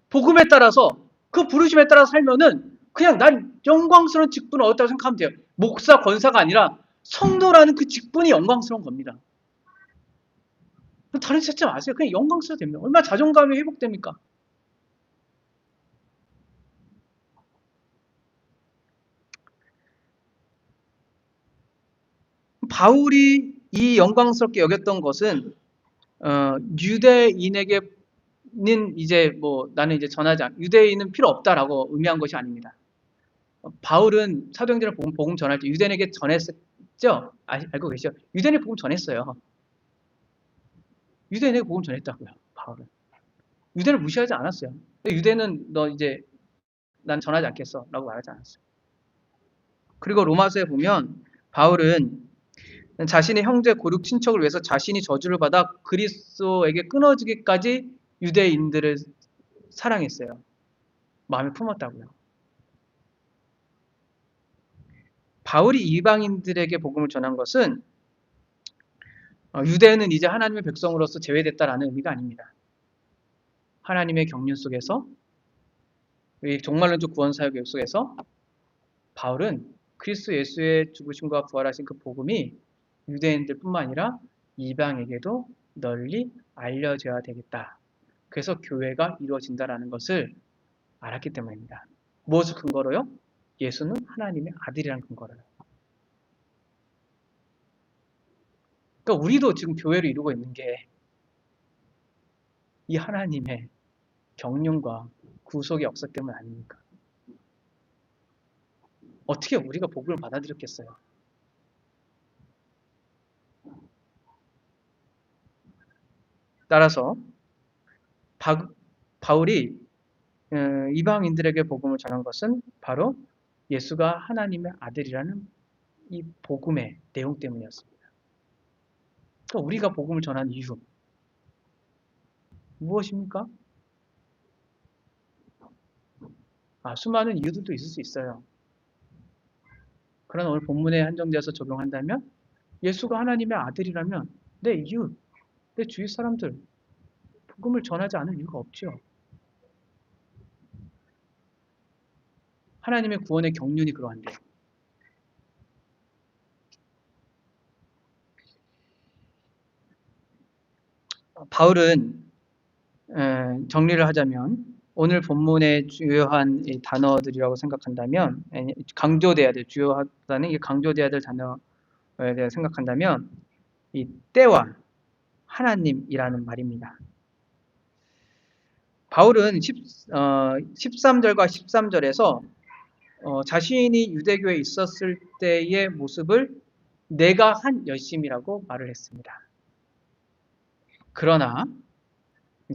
복음에 따라서 그 부르심에 따라 살면은 그냥 난 영광스러운 직분을 얻었다고 생각하면 돼요. 목사, 권사가 아니라 성도라는 그 직분이 영광스러운 겁니다. 다른 찾지 마세요. 그냥 영광스러워 됩니다. 얼마나 자존감이 회복됩니까? 바울이 이 영광스럽게 여겼던 것은 유대인에게는 이제 나는 이제 유대인은 필요 없다라고 의미한 것이 아닙니다. 바울은 사도행전을 복음 전할 때 유대인에게 전했었죠? 알고 계시죠? 유대인에게 복음 전했어요. 유대인에게 복음 전했다고요. 바울은. 유대인을 무시하지 않았어요. 유대인은 너 이제 난 전하지 않겠어 라고 말하지 않았어요. 그리고 로마서에 보면 바울은 자신의 형제 고륙 친척을 위해서 자신이 저주를 받아 그리스도에게 끊어지기까지 유대인들을 사랑했어요. 마음에 품었다고요. 바울이 이방인들에게 복음을 전한 것은 유대인은 이제 하나님의 백성으로서 제외됐다라는 의미가 아닙니다. 하나님의 경륜 속에서, 이 종말론적 구원 사역 속에서 바울은 그리스도 예수의 죽으심과 부활하신 그 복음이 유대인들뿐만 아니라 이방에게도 널리 알려져야 되겠다. 그래서 교회가 이루어진다라는 것을 알았기 때문입니다. 무엇을 근거로요? 예수는 하나님의 아들이라는 근거로요. 그러니까 우리도 지금 교회를 이루고 있는 게 이 하나님의 경륜과 구속의 역사 때문 아닙니까? 어떻게 우리가 복음을 받아들였겠어요? 따라서 바울이 이방인들에게 복음을 전한 것은 바로 예수가 하나님의 아들이라는 이 복음의 내용 때문이었습니다. 그러니까 우리가 복음을 전한 이유 무엇입니까? 수많은 이유들도 있을 수 있어요. 그러나 오늘 본문에 한정되어서 적용한다면 예수가 하나님의 아들이라면 내 이웃, 내 주위 사람들 복음을 전하지 않을 이유가 없죠. 하나님의 구원의 경륜이 그러한데요. 바울은 정리를 하자면 오늘 본문의 주요한 이 단어들이라고 생각한다면, 강조돼야 될 주요하다는 이 강조돼야 될 단어에 대해 생각한다면 이 때와 하나님이라는 말입니다. 바울은 13절과 13절에서 자신이 유대교에 있었을 때의 모습을 내가 한 열심이라고 말을 했습니다. 그러나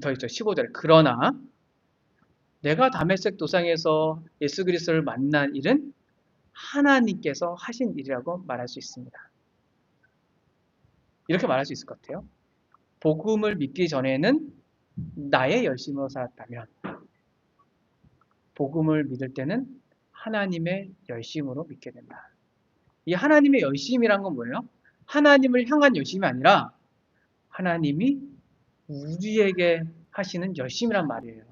더 있죠. 15절. 그러나 내가 다메섹 도상에서 예수 그리스도를 만난 일은 하나님께서 하신 일이라고 말할 수 있습니다. 이렇게 말할 수 있을 것 같아요. 복음을 믿기 전에는 나의 열심으로 살았다면 복음을 믿을 때는 하나님의 열심으로 믿게 된다. 이 하나님의 열심이란 건 뭐예요? 하나님을 향한 열심이 아니라 하나님이 우리에게 하시는 열심이란 말이에요.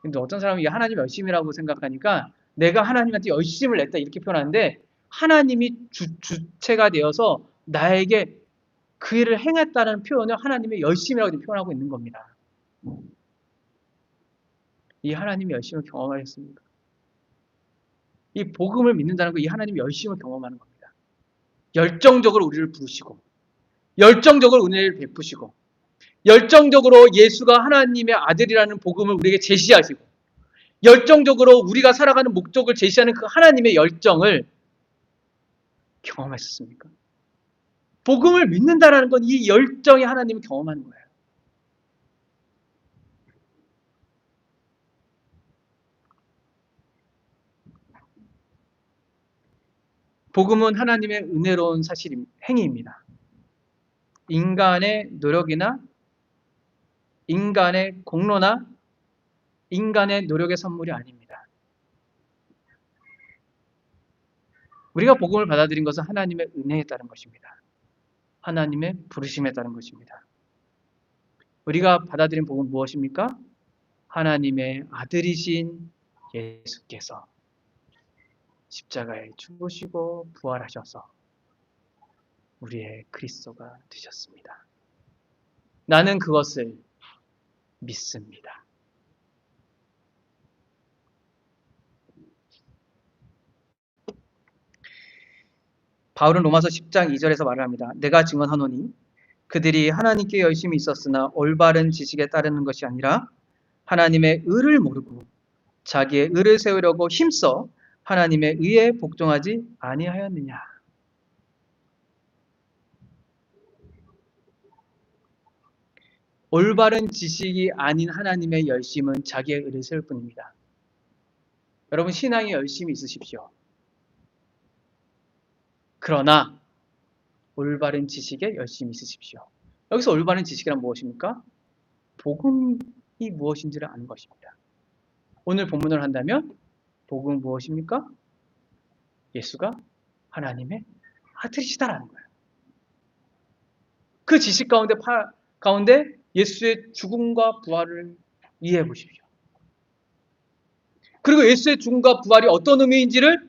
근데 어떤 사람이 하나님 열심이라고 생각하니까 내가 하나님한테 열심을 냈다 이렇게 표현하는데 하나님이 주체가 되어서 나에게 그 일을 행했다는 표현을 하나님의 열심이라고 표현하고 있는 겁니다. 이 하나님의 열심을 경험하셨습니까? 이 복음을 믿는다는 거 이 하나님의 열심을 경험하는 겁니다. 열정적으로 우리를 부르시고 열정적으로 은혜를 베푸시고 열정적으로 예수가 하나님의 아들이라는 복음을 우리에게 제시하시고 열정적으로 우리가 살아가는 목적을 제시하는 그 하나님의 열정을 경험하셨습니까? 복음을 믿는다는 건 이 열정의 하나님을 경험하는 거예요. 복음은 하나님의 은혜로운 행위입니다. 인간의 노력이나 인간의 공로나 인간의 노력의 선물이 아닙니다. 우리가 복음을 받아들인 것은 하나님의 은혜에 따른 것입니다. 하나님의 부르심에 따른 것입니다. 우리가 받아들인 복음은 무엇입니까? 하나님의 아들이신 예수께서 십자가에 죽으시고 부활하셔서 우리의 그리스도가 되셨습니다. 나는 그것을 믿습니다. 바울은 로마서 10장 2절에서 말을 합니다. 내가 증언하노니 그들이 하나님께 열심히 있었으나 올바른 지식에 따르는 것이 아니라 하나님의 의를 모르고 자기의 의를 세우려고 힘써 하나님의 의에 복종하지 아니하였느냐. 올바른 지식이 아닌 하나님의 열심은 자기의 의를 세울 뿐입니다. 여러분 신앙에 열심히 있으십시오. 그러나 올바른 지식에 열심히 있으십시오. 여기서 올바른 지식이란 무엇입니까? 복음이 무엇인지를 아는 것입니다. 오늘 본문을 한다면 복음은 무엇입니까? 예수가 하나님의 아들이시다라는 거예요. 그 지식 가운데 예수의 죽음과 부활을 이해해 보십시오. 그리고 예수의 죽음과 부활이 어떤 의미인지를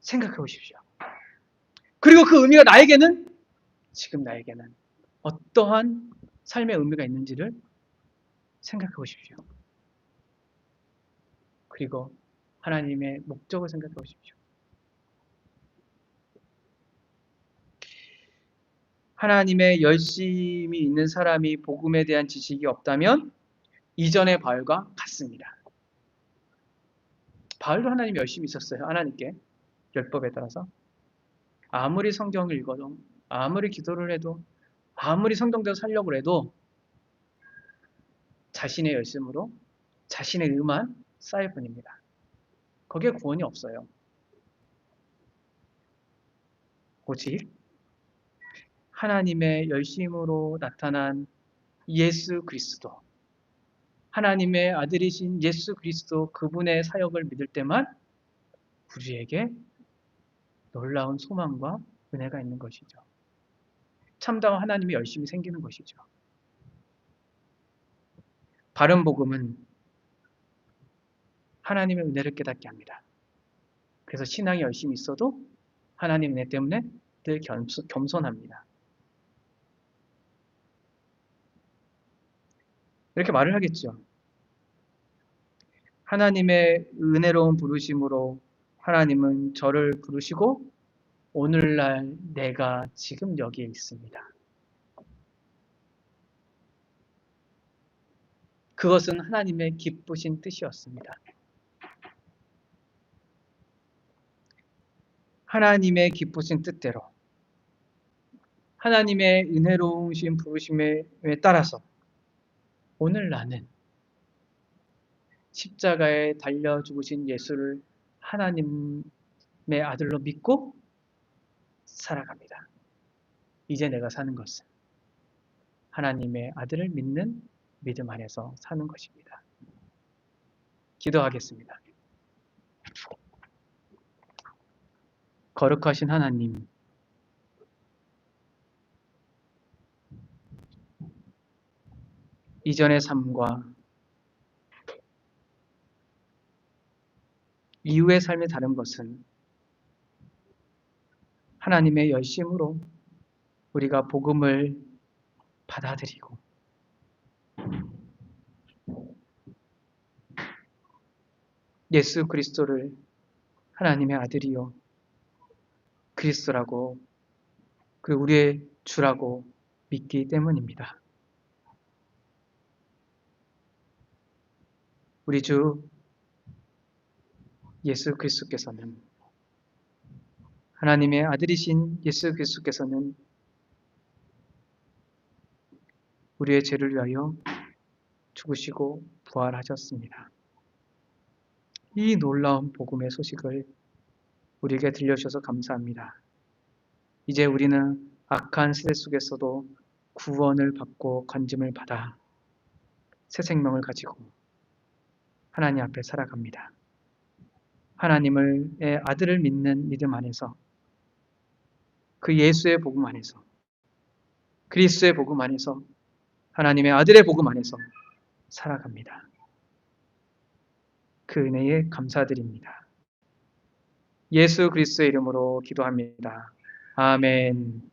생각해 보십시오. 그리고 그 의미가 지금 나에게는 어떠한 삶의 의미가 있는지를 생각해 보십시오. 그리고 하나님의 목적을 생각해 보십시오. 하나님의 열심이 있는 사람이 복음에 대한 지식이 없다면 이전의 바울과 같습니다. 바울도 하나님이 열심히 있었어요. 하나님께 율법에 따라서 아무리 성경을 읽어도, 아무리 기도를 해도, 아무리 성경대로 살려고 해도 자신의 열심으로 자신의 의만 쌓일 뿐입니다. 거기에 구원이 없어요. 오직 하나님의 열심으로 나타난 예수 그리스도, 하나님의 아들이신 예수 그리스도 그분의 사역을 믿을 때만 우리에게 놀라운 소망과 은혜가 있는 것이죠. 참다운 하나님의 열심이 생기는 것이죠. 바른 복음은 하나님의 은혜를 깨닫게 합니다. 그래서 신앙이 열심히 있어도 하나님 은혜 때문에 늘 겸손합니다. 이렇게 말을 하겠죠. 하나님의 은혜로운 부르심으로 하나님은 저를 부르시고 오늘날 내가 지금 여기에 있습니다. 그것은 하나님의 기쁘신 뜻이었습니다. 하나님의 기쁘신 뜻대로 하나님의 은혜로우신 부르심에 따라서 오늘 나는 십자가에 달려 죽으신 예수를 하나님의 아들로 믿고 살아갑니다. 이제 내가 사는 것은 하나님의 아들을 믿는 믿음 안에서 사는 것입니다. 기도하겠습니다. 거룩하신 하나님, 이전의 삶과 이후의 삶이 다른 것은 하나님의 열심으로 우리가 복음을 받아들이고 예수 그리스도를 하나님의 아들이요 그리스도라고 그리고 우리의 주라고 믿기 때문입니다. 우리 주 예수 그리스도께서는 하나님의 아들이신 예수 그리스도께서는 우리의 죄를 위하여 죽으시고 부활하셨습니다. 이 놀라운 복음의 소식을 우리에게 들려주셔서 감사합니다. 이제 우리는 악한 세대 속에서도 구원을 받고 건짐을 받아 새 생명을 가지고 하나님 앞에 살아갑니다. 하나님의 아들을 믿는 믿음 안에서 그 예수의 복음 안에서 그리스도의 복음 안에서 하나님의 아들의 복음 안에서 살아갑니다. 그 은혜에 감사드립니다. 예수 그리스도의 이름으로 기도합니다. 아멘.